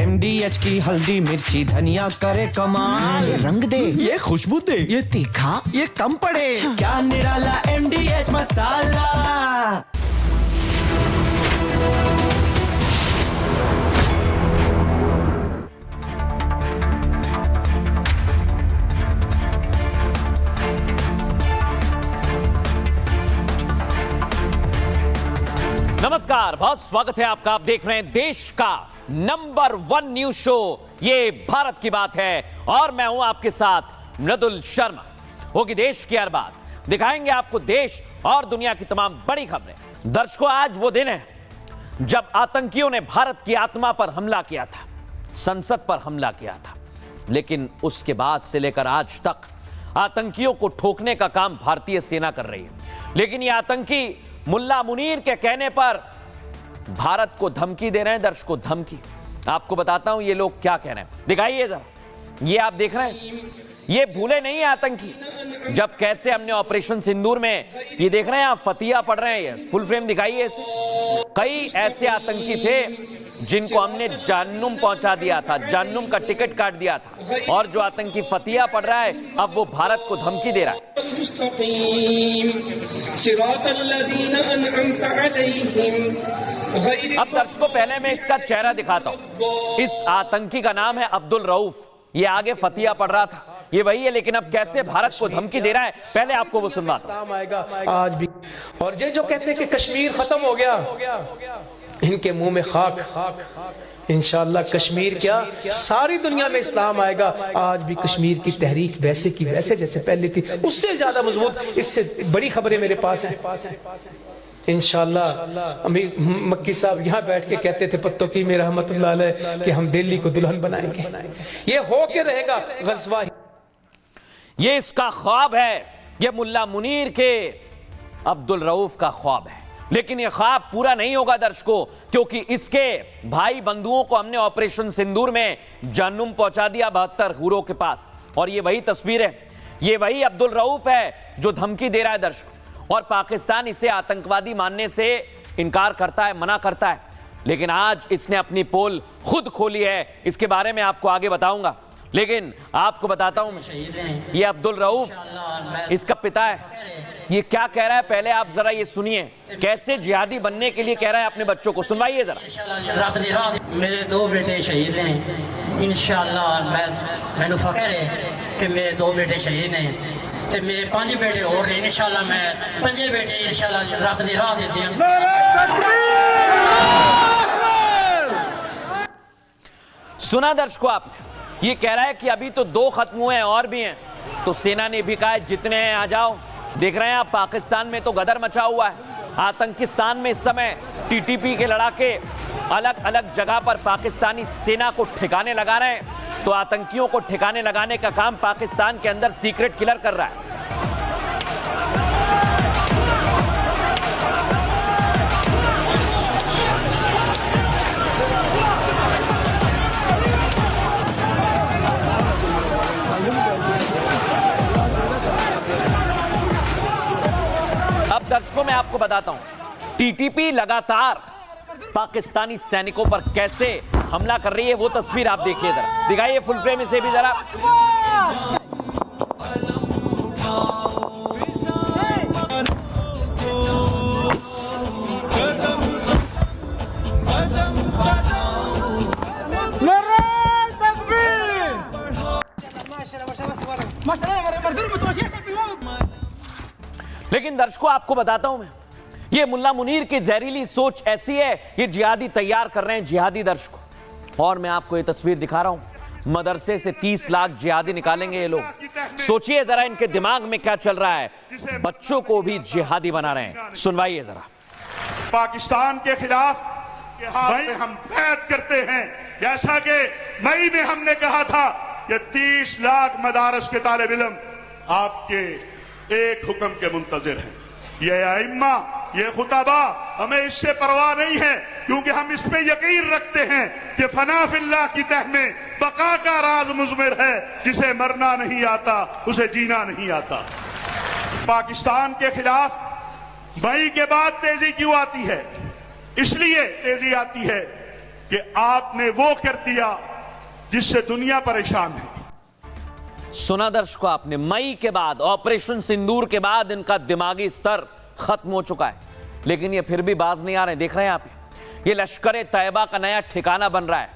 MDH की हल्दी मिर्ची धनिया करे कमाल, ये रंग दे, ये खुशबू दे, ये तीखा, ये कम पड़े। क्या निराला MDH मसाला। नमस्कार, बहुत स्वागत है आपका। आप देख रहे हैं देश का नंबर 1 न्यूज शो, ये भारत की बात है, और मैं हूं आपके साथ मृदुल शर्मा। होगी देश की हर बात, दिखाएंगे आपको देश और दुनिया की तमाम बड़ी खबरें। दर्शकों, आज वो दिन है जब आतंकियों ने भारत की आत्मा पर हमला किया था, संसद पर हमला किया था, लेकिन उसके बाद से लेकर आज तक आतंकियों को ठोकने का काम भारतीय सेना कर रही है। लेकिन ये आतंकी मुल्ला मुनीर के कहने पर भारत को धमकी दे रहे हैं। दर्शकों, धमकी आपको बताता हूं ये लोग क्या कह रहे हैं, दिखाइए जरा। ये आप देख रहे हैं, ये भूले नहीं है आतंकी जब कैसे हमने ऑपरेशन सिंदूर में, ये देख रहे हैं आप, फतिया पढ़ रहे हैं, ये फुल फ्रेम दिखाइए इसे। कई ऐसे आतंकी थे जिनको हमने जहन्नुम पहुंचा दिया था, जहन्नुम का टिकट काट दिया था, और जो आतंकी फतिया पढ़ रहा है अब वो भारत को धमकी दे रहा है। अब दर्शकों, पहले मैं इसका चेहरा दिखाता हूं। इस आतंकी का नाम है अब्दुल रऊफ, ये आगे फतिया पढ़ रहा था, ये वही है, लेकिन अब कैसे भारत को धमकी दे रहा है, पहले आपको वो सुनवाता हूं। आएगा आज भी। और ये जो कहते हैं कि कश्मीर खत्म हो गया, इनके मुंह में खाक। इंशाअल्लाह कश्मीर क्या, सारी दुनिया में इस्लाम आएगा। आज भी कश्मीर की तहरीक वैसे की वैसे जैसे पहले थी, उससे ज्यादा मजबूत, इससे बड़ी खबरें मेरे पास हैं। इंशाअल्लाह अमीर मक्की साहब यहाँ बैठ के कहते थे पत्तों की में रहमतुल्लाह अलैह कि हम दिल्ली को दुल्हन बनाएंगे। ये हो के रहेगा गज़वा। ये इसका ख्वाब है, ये मुल्ला मुनीर के अब्दुल रऊफ का ख्वाब है, लेकिन ये ख्वाब पूरा नहीं होगा दर्शकों, क्योंकि इसके भाई बंधुओं को हमने ऑपरेशन सिंदूर में जहन्नुम पहुंचा दिया 72 हूरों के पास। और ये वही तस्वीर है, ये वही अब्दुल रऊफ है जो धमकी दे रहा है दर्शकों, और पाकिस्तान इसे आतंकवादी मानने से इनकार करता है, मना करता है। लेकिन आज इसने अपनी पोल खुद खोली है, इसके बारे में आपको आगे बताऊंगा। लेकिन आपको बताता हूं, ये अब्दुल रऊफ इसका पिता है, ये क्या कह रहा है पहले आप जरा ये सुनिए, कैसे जिहादी बनने के लिए कह रहा है अपने बच्चों को, सुनवाइए जरा। मेरे 2 बेटे शहीद हैं, इंशाअल्लाह मैनू फख्र है कि मेरे 2 बेटे शहीद हैं, ते मेरे 5 बेटे और हैं। इंशाअल्लाह मैं 5 बेटे इंशाअल्लाह रब दी राह दे दियां। सुना दर्शकों आपने, ये कह रहा है कि अभी तो 2 खत्म हुए हैं और भी हैं, तो सेना ने भी कहा है जितने हैं आ जाओ। देख रहे हैं आप, पाकिस्तान में तो गदर मचा हुआ है, आतंकिस्तान में इस समय टीटीपी के लड़ाके अलग अलग जगह पर पाकिस्तानी सेना को ठिकाने लगा रहे हैं। तो आतंकियों को ठिकाने लगाने का काम पाकिस्तान के अंदर सीक्रेट किलर कर रहा है। अब दर्शकों, मैं आपको बताता हूं टीटीपी लगातार पाकिस्तानी सैनिकों पर कैसे हमला कर रही है, वो तस्वीर आप देखिए जरा, दिखाइए फुल फ्रेम इसे भी जरा। लेकिन दर्शकों, आपको बताता हूं मैं, ये मुल्ला मुनीर की जहरीली सोच ऐसी है, ये जिहादी तैयार कर रहे हैं, जिहादी दर्शकों। और मैं आपको ये तस्वीर दिखा रहा हूं, मदरसे से 30 लाख जिहादी निकालेंगे ये लोग। सोचिए जरा इनके दिमाग में क्या चल रहा है, बच्चों को भी जिहादी बना रहे हैं, सुनवाइए जरा। पाकिस्तान के खिलाफ मई में हम बैत करते हैं, जैसा कि मई में हमने कहा था कि 30 लाख मदारस के तालिब इल्म आपके एक हुक्म के मुंतजिर हैं। ये अइम्मा, ये खुताबा, हमें इससे परवाह नहीं है, क्योंकि हम इस पे यकीन रखते हैं कि फना फिल्लाह की तह में बका का राज मुज़मिर है, जिसे मरना नहीं आता उसे जीना नहीं आता। पाकिस्तान के खिलाफ मई के बाद तेजी क्यों आती है? इसलिए तेजी आती है कि आपने वो कर दिया जिससे दुनिया परेशान है। सुना दर्शकों आपने, मई के बाद, ऑपरेशन सिंदूर के बाद इनका दिमागी स्तर खत्म हो चुका है, लेकिन ये फिर भी बाज नहीं आ रहे। देख रहे हैं आप, ये लश्कर तैयबा का नया ठिकाना बन रहा है।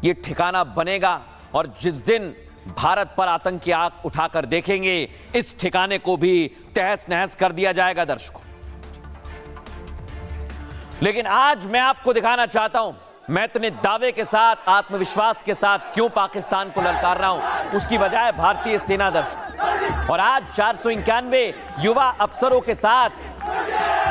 ये ठिकाना बनेगा और जिस दिन भारत पर आतंकी आंख उठाकर देखेंगे, इस ठिकाने को भी तहस नहस कर दिया जाएगा दर्शकों। लेकिन आज मैं आपको दिखाना चाहता हूं, मैं इतने दावे के साथ, आत्मविश्वास के साथ क्यों पाकिस्तान को ललकार रहा हूं। उसकी वजह है भारतीय सेना दर्शकों। और आज 491 युवा अफसरों के साथ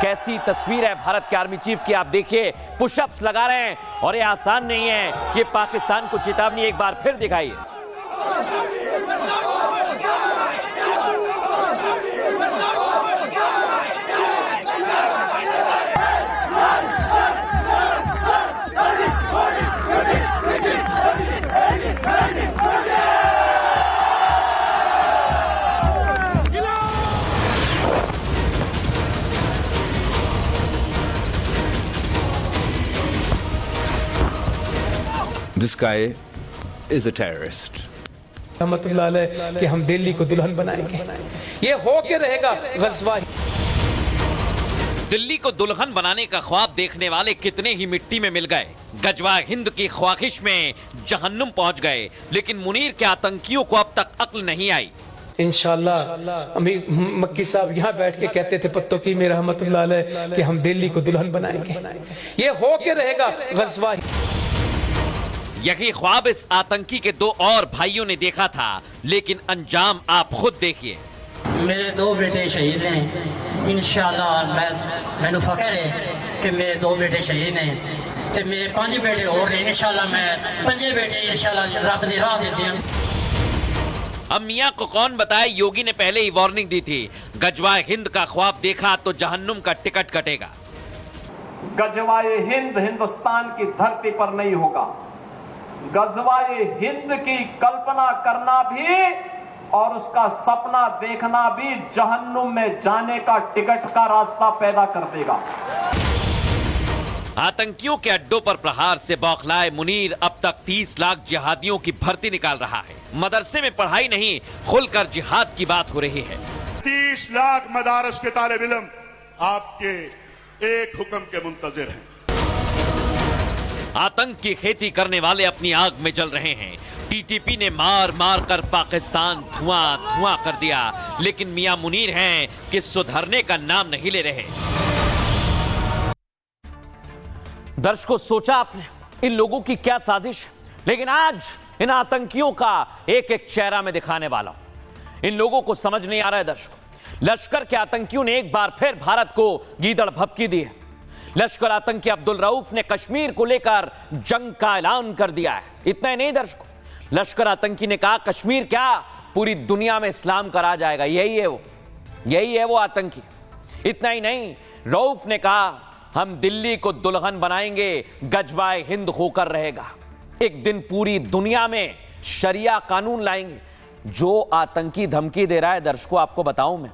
कैसी तस्वीर है भारत के आर्मी चीफ की, आप देखिए, पुशअप्स लगा रहे हैं। और ये आसान नहीं है, ये पाकिस्तान को चेतावनी एक बार फिर दिखाइए। This guy is a terrorist. रहमतुल्लाह अलैह कि हम दिल्ली को दुल्हन बनाएंगे। ये हो के रहेगा गज़वा। दिल्ली को दुल्हन बनाने का ख्वाब देखने वाले कितने ही मिट्टी में मिल गए। गजवा हिंद की ख्वाहिश में जहन्नुम पहुंच गए। लेकिन मुनीर के आतंकियों को अब तक अक्ल नहीं आई। इंशाअल्लाह अमीर मक्की साहब यहाँ बैठ के कहते थे पत्तों की में रहमतुल्लाह अलैह कि हम दिल्ली को दुल्हन बनाएंगे। ये हो के रहेगा गज़वा। यही ख्वाब इस आतंकी के दो और भाइयों ने देखा था, लेकिन अंजाम आप खुद देखिए। मेरे दो बेटे शहीद हैं। इंशाअल्लाह मैनू फख्र है कि मेरे दो बेटे शहीद हैं ते मेरे 5 बेटे और हैं। इंशाअल्लाह मैं 5 बेटे इंशाअल्लाह रब दी राह देते हैं। अब मियाँ को कौन बताए, योगी ने पहले ही वार्निंग दी थी, गजवा हिंद का ख्वाब देखा तो जहन्नुम का टिकट कटेगा। गजवाए हिंद हिंदुस्तान की धरती पर नहीं होगा। गजवाए हिंद की कल्पना करना भी और उसका सपना देखना भी जहन्नुम में जाने का टिकट का रास्ता पैदा कर देगा। आतंकियों के अड्डों पर प्रहार से बौखलाए मुनीर अब तक 30 लाख जिहादियों की भर्ती निकाल रहा है। मदरसे में पढ़ाई नहीं, खुलकर जिहाद की बात हो रही है। 30 लाख मदारस के तालिब इल्म आपके एक हुक्म के मुंतजिर हैं। आतंक की खेती करने वाले अपनी आग में जल रहे हैं। टीटीपी ने मार मार कर पाकिस्तान धुआं धुआं कर दिया, लेकिन मियां मुनीर हैं कि सुधरने का नाम नहीं ले रहे। दर्शकों, सोचा आपने इन लोगों की क्या साजिश है? लेकिन आज इन आतंकियों का एक एक चेहरा में दिखाने वाला हूं। इन लोगों को समझ नहीं आ रहा है दर्शकों, लश्कर के आतंकियों ने एक बार फिर भारत को गीदड़ भभकी दी है। लश्कर आतंकी अब्दुल रऊफ ने कश्मीर को लेकर जंग का ऐलान कर दिया है। इतना ही नहीं दर्शकों, लश्कर आतंकी ने कहा कश्मीर क्या, पूरी दुनिया में इस्लाम का राज आएगा। यही है वो आतंकी। इतना ही नहीं, रऊफ ने कहा हम दिल्ली को दुल्हन बनाएंगे, गजवाए हिंद होकर रहेगा। एक दिन पूरी दुनिया में शरिया कानून लाएंगे। जो आतंकी धमकी दे रहा है दर्शकों, आपको बताऊं मैं,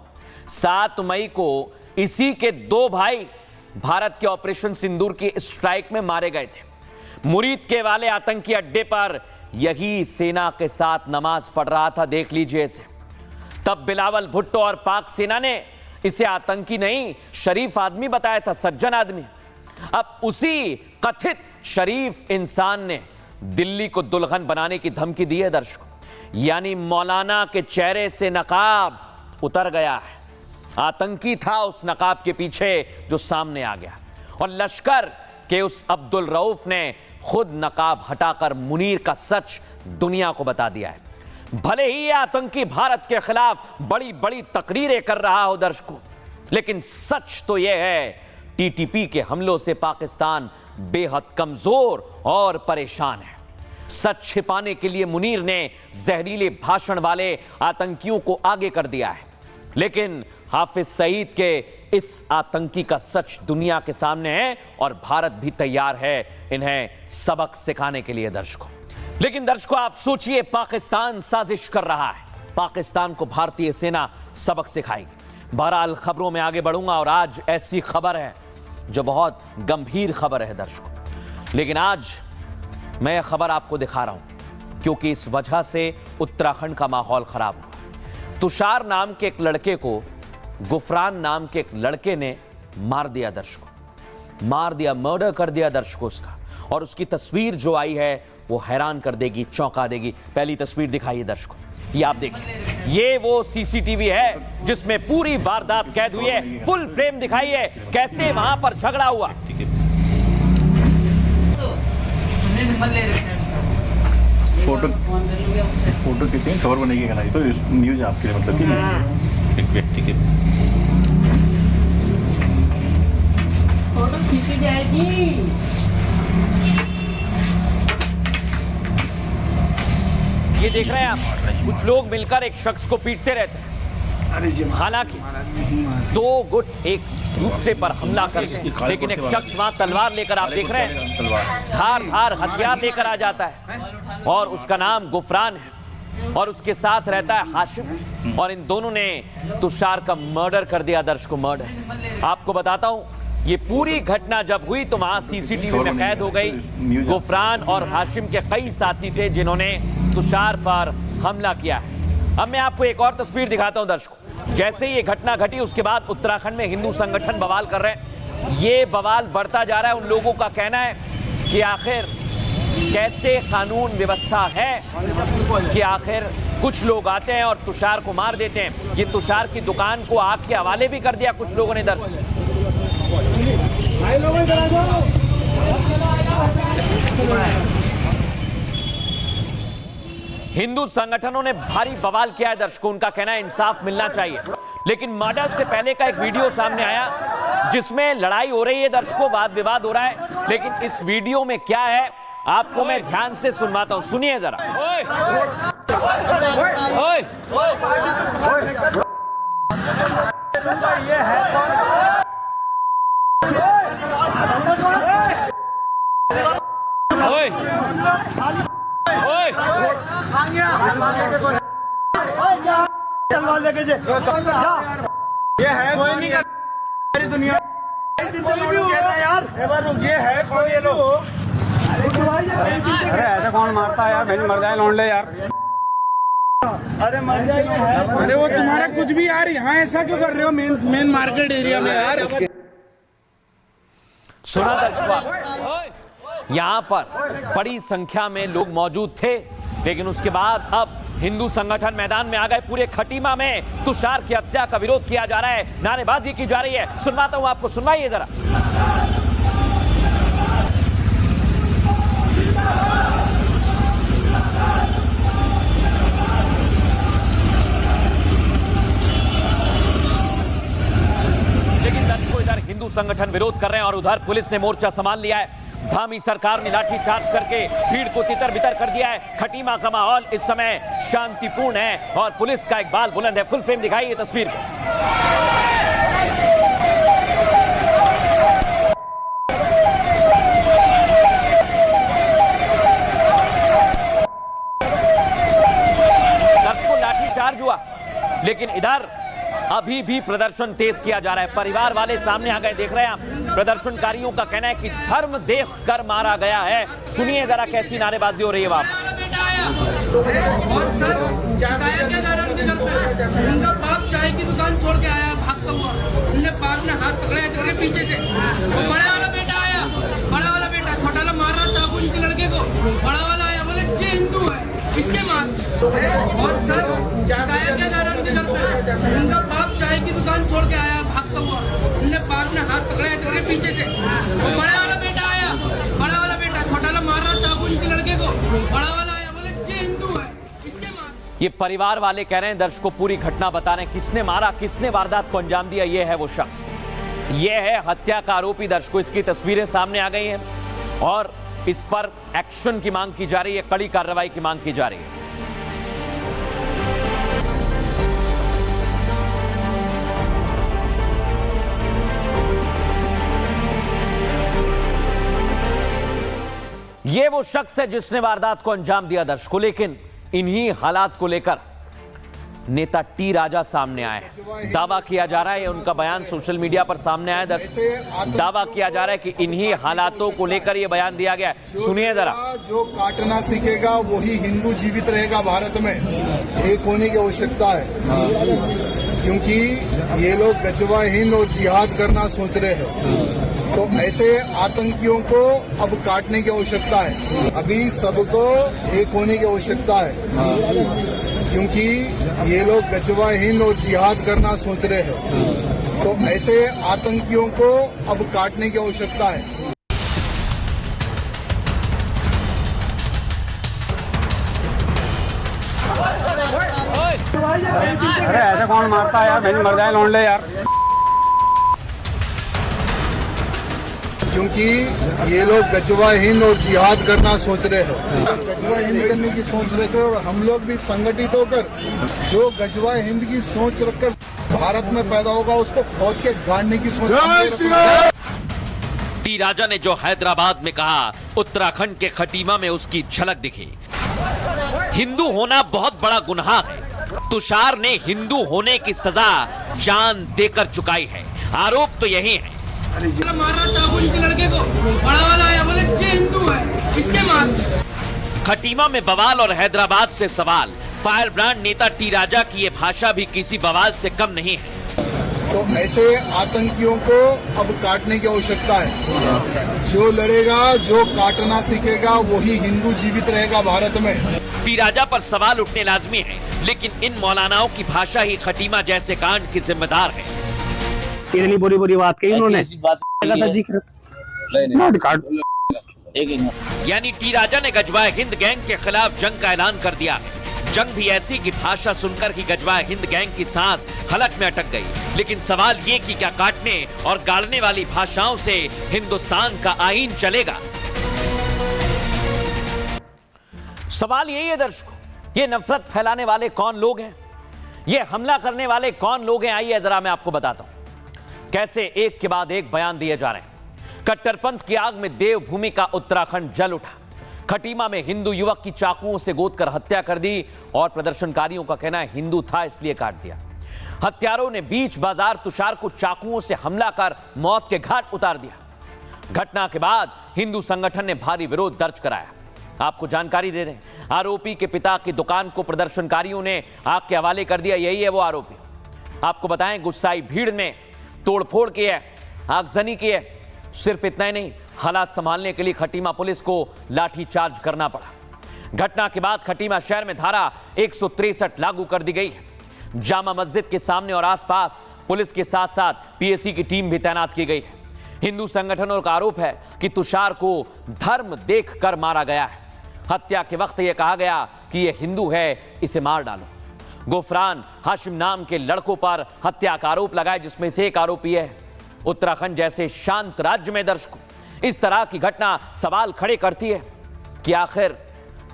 7 मई को इसी के 2 भाई भारत के ऑपरेशन सिंदूर की स्ट्राइक में मारे गए थे। मुरीद के वाले आतंकी अड्डे पर यही सेना के साथ नमाज पढ़ रहा था, देख लीजिए इसे। तब बिलावल भुट्टो और पाक सेना ने इसे आतंकी नहीं, शरीफ आदमी बताया था, सज्जन आदमी। अब उसी कथित शरीफ इंसान ने दिल्ली को दुल्हन बनाने की धमकी दी है दर्शकों। यानी मौलाना के चेहरे से नकाब उतर गया है। आतंकी था उस नकाब के पीछे जो सामने आ गया। और लश्कर के उस अब्दुल रऊफ ने खुद नकाब हटाकर मुनीर का सच दुनिया को बता दिया है। भले ही यह आतंकी भारत के खिलाफ बड़ी बड़ी तकरीरें कर रहा हो दर्शकों, लेकिन सच तो यह है, टीटीपी के हमलों से पाकिस्तान बेहद कमजोर और परेशान है। सच छिपाने के लिए मुनीर ने जहरीले भाषण वाले आतंकियों को आगे कर दिया है। लेकिन हाफिज सईद के इस आतंकी का सच दुनिया के सामने है और भारत भी तैयार है इन्हें सबक सिखाने के लिए दर्शकों। लेकिन दर्शकों, आप सोचिए, पाकिस्तान साजिश कर रहा है, पाकिस्तान को भारतीय सेना सबक सिखाएगी। बहरहाल खबरों में आगे बढ़ूंगा और आज ऐसी खबर है जो बहुत गंभीर खबर है दर्शकों। लेकिन आज मैं यह खबर आपको दिखा रहा हूं क्योंकि इस वजह से उत्तराखंड का माहौल खराब हुआ। तुषार नाम के एक लड़के को गुफरान नाम के एक लड़के ने मार दिया, दर्शकों मार दिया, मर्डर कर दिया दर्शकों उसका। और उसकी तस्वीर जो आई है वो हैरान कर देगी, चौंका देगी। पहली तस्वीर दिखाइए दर्शकों, ये आप देखिए, ये वो सीसीटीवी है जिसमें पूरी वारदात कैद हुई है। फुल फ्रेम दिखाइए कैसे वहां पर झगड़ा हुआ। फोटो खींचे, खबर बनेगी ना, तो न्यूज आपके लिए मतलब कि एक व्यक्ति के फोटो खींची जाएगी। ये देख रहे हैं आप, कुछ लोग मिलकर एक शख्स को पीटते रहते हैं। हालांकि दो गुट एक दूसरे पर हमला करते हैं, लेकिन एक शख्स वहां तलवार लेकर, आप देख रहे हैं, धार हथियार लेकर आ जाता है और उसका नाम गुफरान है और उसके साथ रहता है हाशिम। और इन दोनों ने तुषार का मर्डर कर दिया, दर्शकों मर्डर। आपको बताता हूं, ये पूरी घटना जब हुई तो वहां सीसीटीवी में कैद हो गई। गुफरान और हाशिम के कई साथी थे जिन्होंने तुषार पर हमला किया है। अब मैं आपको एक और तस्वीर दिखाता हूं दर्शकों। जैसे ही ये घटना घटी उसके बाद उत्तराखंड में हिंदू संगठन बवाल कर रहे हैं। ये बवाल बढ़ता जा रहा है। उन लोगों का कहना है कि आखिर कैसे कानून व्यवस्था है कि आखिर कुछ लोग आते हैं और तुषार को मार देते हैं। ये तुषार की दुकान को आग के हवाले भी कर दिया कुछ लोगों ने, दर्शकों। हिंदू संगठनों ने भारी बवाल किया है दर्शकों। उनका कहना है इंसाफ मिलना चाहिए। लेकिन मर्डर से पहले का एक वीडियो सामने आया जिसमें लड़ाई हो रही है दर्शकों, वाद विवाद हो रहा है। लेकिन इस वीडियो में क्या है आपको मैं ध्यान से सुनवाता हूं, सुनिए जरा। ये है कोई नहीं कर दुनिया यार, ये है कौन ये लोग? अरे ऐसा कौन मारता है यार? भाई मर जाए लौंडे यार। अरे मर जाए। अरे वो तुम्हारा कुछ भी यार, यहाँ ऐसा क्यों कर रहे हो मेन मार्केट एरिया में यार? सुना दर्शकों, यहां पर बड़ी संख्या में लोग मौजूद थे, लेकिन उसके बाद अब हिंदू संगठन मैदान में आ गए। पूरे खटीमा में तुषार की हत्या का विरोध किया जा रहा है, नारेबाजी की जा रही है। सुनवाता हूं आपको, सुनवाइए जरा। लेकिन दर्शकों, इधर हिंदू संगठन विरोध कर रहे हैं और उधर पुलिस ने मोर्चा संभाल लिया है। धामी सरकार ने लाठीचार्ज करके भीड़ को तितर बितर कर दिया है। खटीमा का माहौल इस समय शांतिपूर्ण है और पुलिस का इकबाल बुलंद है। फुल फ्रेम दिखाइए तस्वीर को। दर्शकों, लाठीचार्ज हुआ, लेकिन इधर अभी भी प्रदर्शन तेज किया जा रहा है। परिवार वाले सामने आ गए, देख रहे हैं आप। प्रदर्शनकारियों का कहना है कि धर्म देख कर मारा गया है। सुनिए जरा कैसी नारेबाजी हो रही है वहां। उनका बाप चाय की दुकान छोड़ के आया भागता हुआ, उनने बाप ने हाथ पकड़ा है पीछे से। वो बड़ा वाला बेटा आया, बड़ा वाला बेटा, छोटा वाला मार रहा चाकू इनके लड़के को। बड़ा वाला आया, बोले जे हिंदू है इसके मार। और सर बताया क्या जा रहा है उनके घर पे? उनका बाप चाय की दुकान छोड़ के आया भागता हुआ, उनने बाप ने हाथ पकड़ा है पीछे से। वो बड़ा वाला बेटा आया, बड़ा वाला बेटा, छोटा वाला मार रहा चाकू इनके लड़के को। बड़ा वाला आया, बोले जे हिंदू है इसके मार। ये परिवार वाले कह रहे हैं, दर्शकों पूरी घटना बता रहे हैं, किसने मारा, किसने वारदात को अंजाम दिया। ये है वो शख्स, ये है हत्या का आरोपी। दर्शकों, इसकी तस्वीरें सामने आ गई हैं और इस पर एक्शन की मांग की जा रही है, कड़ी कार्रवाई की मांग की जा रही है। ये वो शख्स है जिसने वारदात को अंजाम दिया दर्शकों। लेकिन इन्हीं हालात को लेकर नेता टी राजा सामने आए। दावा किया जा रहा है, उनका बयान सोशल मीडिया पर सामने आया। दावा किया जा रहा है कि इन्हीं हालातों को लेकर यह बयान दिया गया है। सुनिए जरा। जो काटना सीखेगा वही हिंदू जीवित रहेगा भारत में। एक होने की आवश्यकता है, क्योंकि ये लोग गजवा हिंद और जिहाद करना सोच रहे हैं। तो ऐसे आतंकियों को अब काटने की आवश्यकता है। अभी सबको एक होने की आवश्यकता है, क्योंकि ये लोग गजवा हिंद और जिहाद करना सोच रहे हैं। तो ऐसे आतंकियों को अब काटने की आवश्यकता है। अरे ऐसा कौन मारता है यार, मैंने मर जाए लौंड ले यार। क्योंकि ये लोग गजवा हिंद और जिहाद करना सोच रहे हैं। गजवा हिंद करने की सोच रखकर और हम लोग भी संगठित होकर जो गजवा हिंद की सोच रखकर भारत में पैदा होगा उसको खोद के गाड़ने की सोच। टी राजा ने जो हैदराबाद में कहा, उत्तराखंड के खटीमा में उसकी झलक दिखी। हिंदू होना बहुत बड़ा गुनाह है। तुषार ने हिंदू होने की सजा जान देकर चुकाई है। आरोप तो यही है। मारा चाकू इनके लड़के को, बड़ा वाला आया बोले जे हिंदू है इसके मार। खटीमा में बवाल और हैदराबाद से सवाल। फायर ब्रांड नेता टी राजा की ये भाषा भी किसी बवाल से कम नहीं है। तो ऐसे आतंकियों को अब काटने की आवश्यकता है। जो लड़ेगा, जो काटना सीखेगा वही हिंदू जीवित रहेगा भारत में। टी राजा पर सवाल उठने लाजमी है, लेकिन इन मौलानाओं की भाषा ही खटीमा जैसे कांड की जिम्मेदार है। इतनी बुरी बुरी बात कही उन्होंने। यानी टी राजा ने गजवाए हिंद गैंग के खिलाफ जंग का ऐलान कर दिया है। जंग भी ऐसी की भाषा सुनकर ही गजवाए हिंद गैंग की सांस हलक में अटक गई। लेकिन सवाल ये कि क्या काटने और गाड़ने वाली भाषाओं से हिंदुस्तान का आईन चलेगा? सवाल यही है दर्शकों, ये नफरत फैलाने वाले कौन लोग हैं, ये हमला करने वाले कौन लोग हैं? आइए जरा मैं आपको बताता हूं कैसे एक के बाद एक बयान दिए जा रहे हैं। कट्टरपंथ की आग में देवभूमि का उत्तराखंड जल उठा। खटीमा में हिंदू युवक की चाकुओं से गोदकर हत्या कर दी और प्रदर्शनकारियों का कहना है हिंदू था इसलिए काट दिया। हत्यारों ने बीच बाजार तुषार को चाकुओं से हमला कर मौत के घाट उतार दिया। घटना के बाद हिंदू संगठन ने भारी विरोध दर्ज कराया। आपको जानकारी दे दें, आरोपी के पिता की दुकान को प्रदर्शनकारियों ने आग के हवाले कर दिया। यही है वो आरोपी। आपको बताएं, गुस्साई भीड़ में तोड़फोड़ की है, आगजनी की है। सिर्फ इतना ही नहीं, हालात संभालने के लिए खटीमा पुलिस को लाठीचार्ज करना पड़ा। घटना के बाद खटीमा शहर में धारा 163 लागू कर दी गई है। जामा मस्जिद के सामने और आसपास पुलिस के साथ साथ पीएसी की टीम भी तैनात की गई है। हिंदू संगठनों का आरोप है कि तुषार को धर्म देखकर मारा गया है। हत्या के वक्त यह कहा गया कि यह हिंदू है, इसे मार डालो। गुफरान हाशिम नाम के लड़कों पर हत्या का आरोप लगाए, जिसमें से एक आरोपी है। उत्तराखंड जैसे शांत राज्य में दर्शकों इस तरह की घटना सवाल खड़े करती है कि आखिर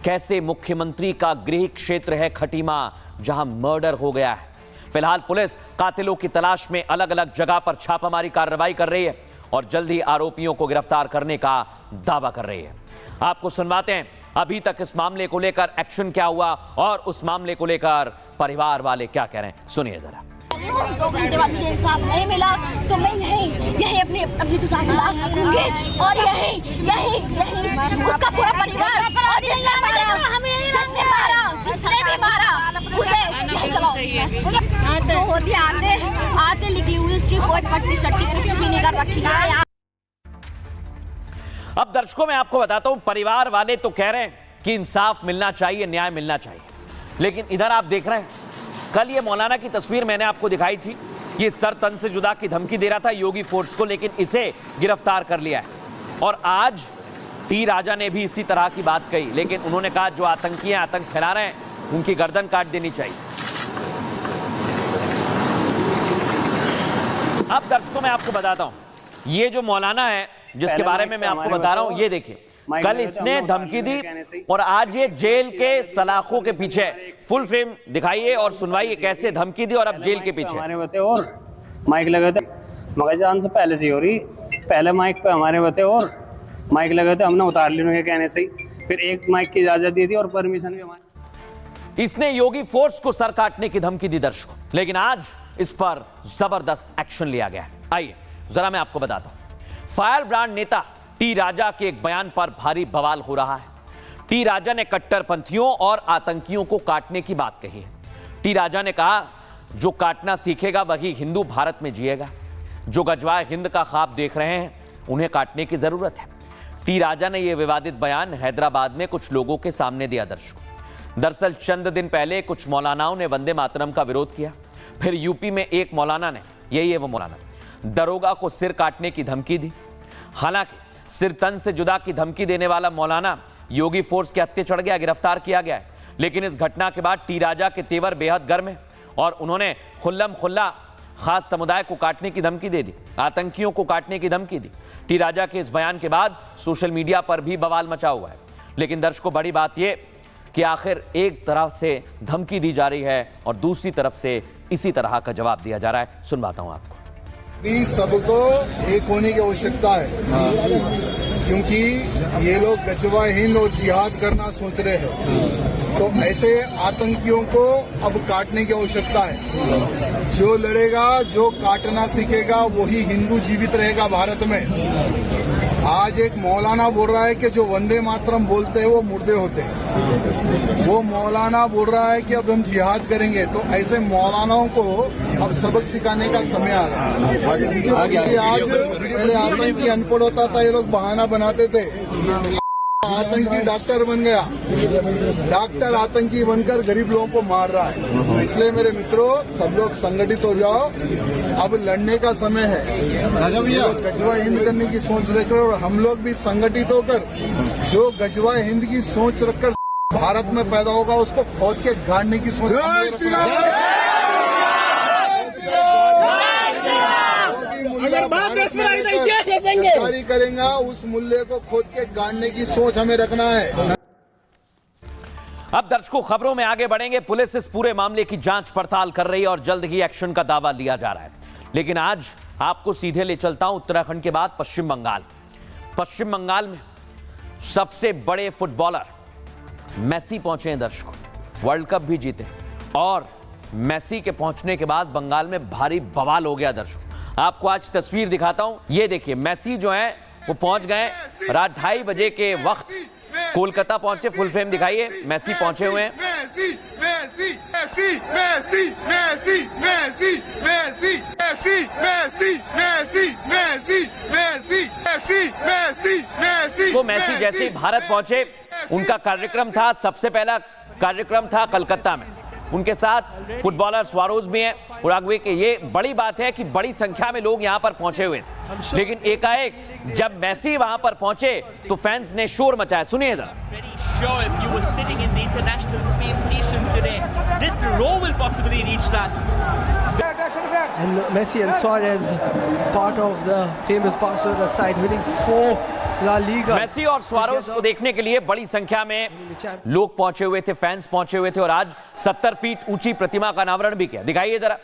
कैसे मुख्यमंत्री का गृह क्षेत्र है खटीमा, जहां मर्डर हो गया है। फिलहाल पुलिस कातिलों की तलाश में अलग अलग जगह पर छापामारी कार्रवाई कर रही है और जल्द ही आरोपियों को गिरफ्तार करने का दावा कर रही है। आपको सुनवाते हैं अभी तक इस मामले को लेकर एक्शन क्या हुआ और उस मामले को लेकर परिवार वाले क्या कह रहे हैं, सुनिए जरा। 2 घंटे बाद मुझे इंसाफ नहीं मिला तो मैं यही अपनी तुषार की लाश रखूंगी और यही उसका पूरा परिवार और जिसने भी मारा उसे यही चलाओ। जो होती आते लिखी हुई उसकी कोई पट्टी शट्टी कुछ भी नहीं कर रखी है। अब दर्शकों मैं आपको बताता हूं, परिवार वाले तो कह रहे हैं कि इंसाफ मिलना चाहिए, न्याय मिलना चाहिए, लेकिन इधर आप देख रहे हैं कल ये मौलाना की तस्वीर मैंने आपको दिखाई थी। ये सर तन से जुदा की धमकी दे रहा था योगी फोर्स को, लेकिन इसे गिरफ्तार कर लिया है। और आज टी राजा ने भी इसी तरह की बात कही, लेकिन उन्होंने कहा जो आतंकी हैं, आतंक फैला रहे हैं, उनकी गर्दन काट देनी चाहिए। अब दर्शकों मैं आपको बताता हूं, ये जो मौलाना है जिसके बारे में मैं आपको बता रहा हूं, ये देखिए कल इसने धमकी दी और आज ये जेल के सलाखों के पीछे। फुल फ्रेम दिखाइए और सुनवाइए कैसे धमकी दी और अब जेल के पीछे। हमारे बते और माइक लगे थे, मगर जान से पहले से हो रही, पहले माइक पे हमारे बते और माइक लगे थे, हमने उतार लिया उनके कहने से ही। फिर एक माइक की इजाजत दी थी और परमिशन भी हमारे। इसने योगी फोर्स को सर काटने की धमकी दी दर्शकों, लेकिन आज इस पर जबरदस्त एक्शन लिया गया है। आइए जरा मैं आपको बताता हूं। फायर ब्रांड नेता टी राजा के एक बयान पर भारी बवाल हो रहा है। टी राजा ने कट्टरपंथियों और आतंकियों को काटने की बात कही है। टी राजा ने कहा, जो काटना सीखेगा वही हिंदू भारत में जिएगा। जो गजवाए हिंद का ख्वाब देख रहे हैं उन्हें काटने की जरूरत है। टी राजा ने यह विवादित बयान हैदराबाद में कुछ लोगों के सामने दिया दर्शकों। दरअसल चंद दिन पहले कुछ मौलानाओं ने वंदे मातरम का विरोध किया। फिर यूपी में एक मौलाना ने, यही है वो मौलाना, दरोगा को सिर काटने की धमकी दी। हालांकि सिर तन से जुदा की धमकी देने वाला मौलाना योगी फोर्स के हत्थे चढ़ गया, गिरफ्तार किया गया है। लेकिन इस घटना के बाद टी राजा के तेवर बेहद गर्म है और उन्होंने खुल्लम खुल्ला खास समुदाय को काटने की धमकी दे दी, आतंकियों को काटने की धमकी दी। टी राजा के इस बयान के बाद सोशल मीडिया पर भी बवाल मचा हुआ है। लेकिन दर्शकों, बड़ी बात यह कि आखिर एक तरफ से धमकी दी जा रही है और दूसरी तरफ से इसी तरह का जवाब दिया जा रहा है। सुनवाता हूं आपको। सबको एक होने की आवश्यकता है, क्योंकि ये लोग गजवा हिंद और जिहाद करना सोच रहे हैं। तो ऐसे आतंकियों को अब काटने की आवश्यकता है। जो लड़ेगा, जो काटना सीखेगा, वही हिंदू जीवित रहेगा भारत में। आज एक मौलाना बोल रहा है कि जो वंदे मातरम बोलते हैं वो मुर्दे होते हैं। वो मौलाना बोल रहा है कि अब हम जिहाद करेंगे। तो ऐसे मौलानाओं को अब सबक सिखाने का समय आ रहा है। आज पहले आतंकी अनपढ़ होता था, ये लोग बहाना बनाते थे। आतंकी डॉक्टर बन गया, डॉक्टर आतंकी बनकर गरीब लोगों को मार रहा है। तो इसलिए मेरे मित्रों, सब लोग संगठित हो जाओ, अब लड़ने का समय है। लोग गजवा हिंद करने की सोच रखकर और हम लोग भी संगठित होकर जो गजवा हिंद की सोच रखकर भारत में पैदा होगा उसको खोद के गाड़ने की सोच जारी करेंगे, उस मूल्य को खोद के गाड़ने की सोच हमें रखना है। अब दर्शकों, खबरों में आगे बढ़ेंगे। पुलिस इस पूरे मामले की जांच पड़ताल कर रही है और जल्द ही एक्शन का दावा लिया जा रहा है। लेकिन आज आपको सीधे ले चलता हूं उत्तराखंड के बाद पश्चिम बंगाल। पश्चिम बंगाल में सबसे बड़े फुटबॉलर मेसी पहुंचे हैं दर्शकों, वर्ल्ड कप भी जीते। और मेसी के पहुंचने के बाद बंगाल में भारी बवाल हो गया दर्शकों। आपको आज तस्वीर दिखाता हूं, ये देखिए, मेसी जो है वो पहुंच गए रात 2:30 बजे के वक्त कोलकाता पहुंचे। फुल फ्रेम दिखाइए, मेसी पहुंचे हुए हैं। Messi Messi Messi Messi Messi Messi Messi Messi Messi Messi Messi Messi Messi Messi Messi तो मेसी जैसे ही भारत पहुंचे, उनका कार्यक्रम था, सबसे पहला कार्यक्रम था कलकत्ता में। उनके साथ फुटबॉलर स्वारोज भी हैं उरुग्वे के। ये बड़ी बात है कि बड़ी संख्या में लोग यहां पर पहुंचे हुए थे। लेकिन एकाएक जब मेसी वहां पर पहुंचे तो फैंस ने शोर मचाया। सुनिए जरा। And Messi and Suarez, part of the famous Barcelona side, winning 4 La Liga. Messi और स्वारोज को देखने के लिए बड़ी संख्या में लोग पहुंचे हुए थे, फैंस पहुंचे हुए थे और आज 70 फीट ऊंची प्रतिमा का अनावरण भी किया। दिखाइए जरा।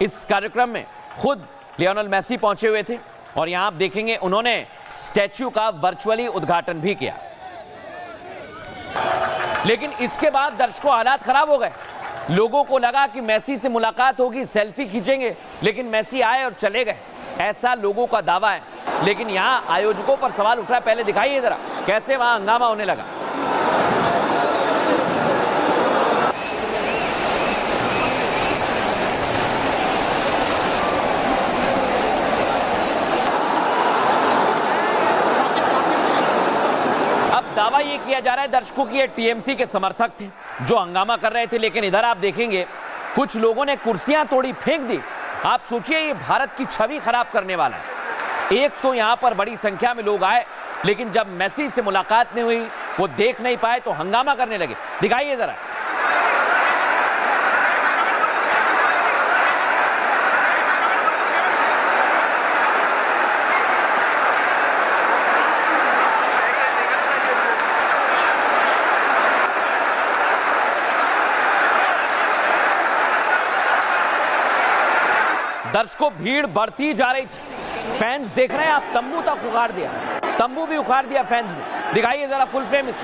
इस कार्यक्रम में खुद लियोनेल मेसी पहुंचे हुए थे और यहां आप देखेंगे उन्होंने स्टैच्यू का वर्चुअली उद्घाटन भी किया। लेकिन इसके बाद दर्शकों हालात खराब हो गए। लोगों को लगा कि मेसी से मुलाकात होगी, सेल्फी खींचेंगे, लेकिन मेसी आए और चले गए, ऐसा लोगों का दावा है। लेकिन यहां आयोजकों पर सवाल उठ रहा है। पहले दिखाइए जरा कैसे वहां हंगामा होने लगा। अब दावा यह किया जा रहा है दर्शकों की ये टीएमसी के समर्थक थे जो हंगामा कर रहे थे। लेकिन इधर आप देखेंगे कुछ लोगों ने कुर्सियां तोड़ी, फेंक दी। आप सोचिए, ये भारत की छवि खराब करने वाला है। एक तो यहां पर बड़ी संख्या में लोग आए, लेकिन जब मेसी से मुलाकात नहीं हुई, वो देख नहीं पाए तो हंगामा करने लगे। दिखाइए जरा। दर्शकों, भीड़ बढ़ती जा रही थी। फैंस देख रहे हैं आप, तंबू तक उखाड़ दिया, तंबू भी उखाड़ दिया फैंस ने। दिखाइए जरा फुल फ्रेम इसे।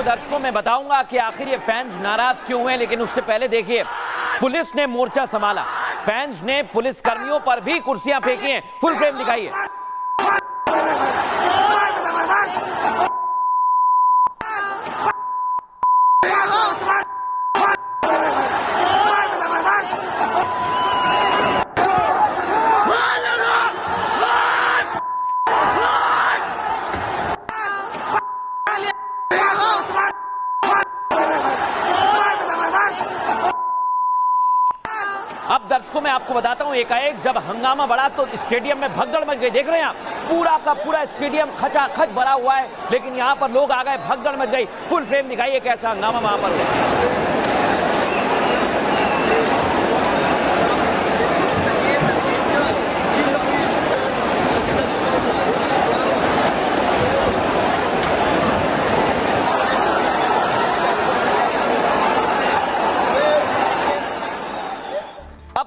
दर्शकों मैं बताऊंगा कि आखिर ये फैंस नाराज क्यों हुए, लेकिन उससे पहले देखिए पुलिस ने मोर्चा संभाला। फैंस ने पुलिस कर्मियों पर भी कुर्सियां फेंकी हैं। फुल फ्रेम दिखाइए। अब दर्शकों मैं आपको बताता हूं, एकाएक जब हंगामा बढ़ा तो स्टेडियम में भगदड़ मच गई। देख रहे हैं आप, पूरा का पूरा स्टेडियम खचाखच भरा हुआ है, लेकिन यहां पर लोग आ गए, भगदड़ मच गई। फुल फ्रेम दिखाइए कैसा हंगामा वहां पर हुआ।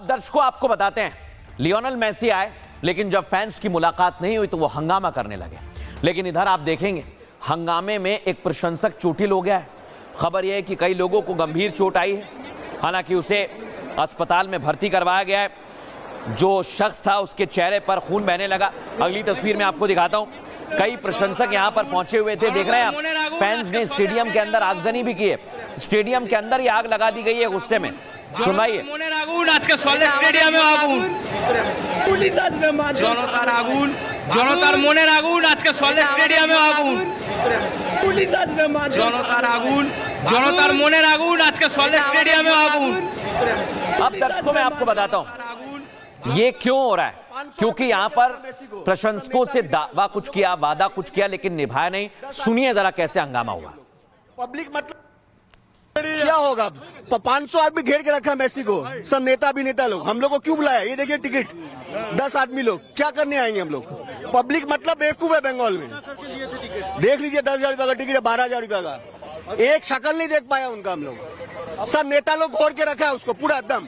दर्शकों आपको बताते हैं, लियोनेल मेसी आए, लेकिन जब फैंस की मुलाकात नहीं हुई तो वो हंगामा करने लगे। लेकिन इधर आप देखेंगे हंगामे में एक प्रशंसक चोटिल हो गया है। खबर यह है कि कई लोगों को गंभीर चोट आई है, हालांकि उसे अस्पताल में भर्ती करवाया गया है। जो शख्स था उसके चेहरे पर खून बहने लगा। अगली तस्वीर में आपको दिखाता हूं, कई प्रशंसक यहां पर पहुंचे हुए थे। देख रहे हैं आप, फैंस ने स्टेडियम के अंदर आगजनी भी की है। स्टेडियम के अंदर ही आग लगा दी गई है गुस्से में। सुनाइए। আজকে সল্ট স্টেডিয়ামে আগুন, জনতার আগুন, জনতার মনের আগুন, আজকে সল্ট স্টেডিয়ামে আগুন, জনতার আগুন, জনতার মনের আগুন, আজকে সল্ট স্টেডিয়ামে আগুন। अब दर्शकों मैं आपको बताता हूं ये क्यों हो रहा है, क्योंकि यहां पर प्रशंसकों से दावा कुछ किया, वादा कुछ किया, लेकिन निभाया नहीं। सुनिए जरा कैसे हंगामा हुआ। पब्लिक मतलब क्या होगा? 500 आदमी घेर के रखा मेसी को, सब नेता अभिनेता लोग। हम लोग को क्यों बुलाया? ये देखिए टिकट 10 आदमी लोग, क्या करने आएंगे हम लोग? पब्लिक मतलब बेवकूफ है बंगाल में। देख लीजिए 10,000 रुपए का टिकट है, 12,000 रुपए का। एक शक्ल नहीं देख पाया उनका हम लोग। सब नेता लोग घोर के रखा है उसको पूरा एकदम।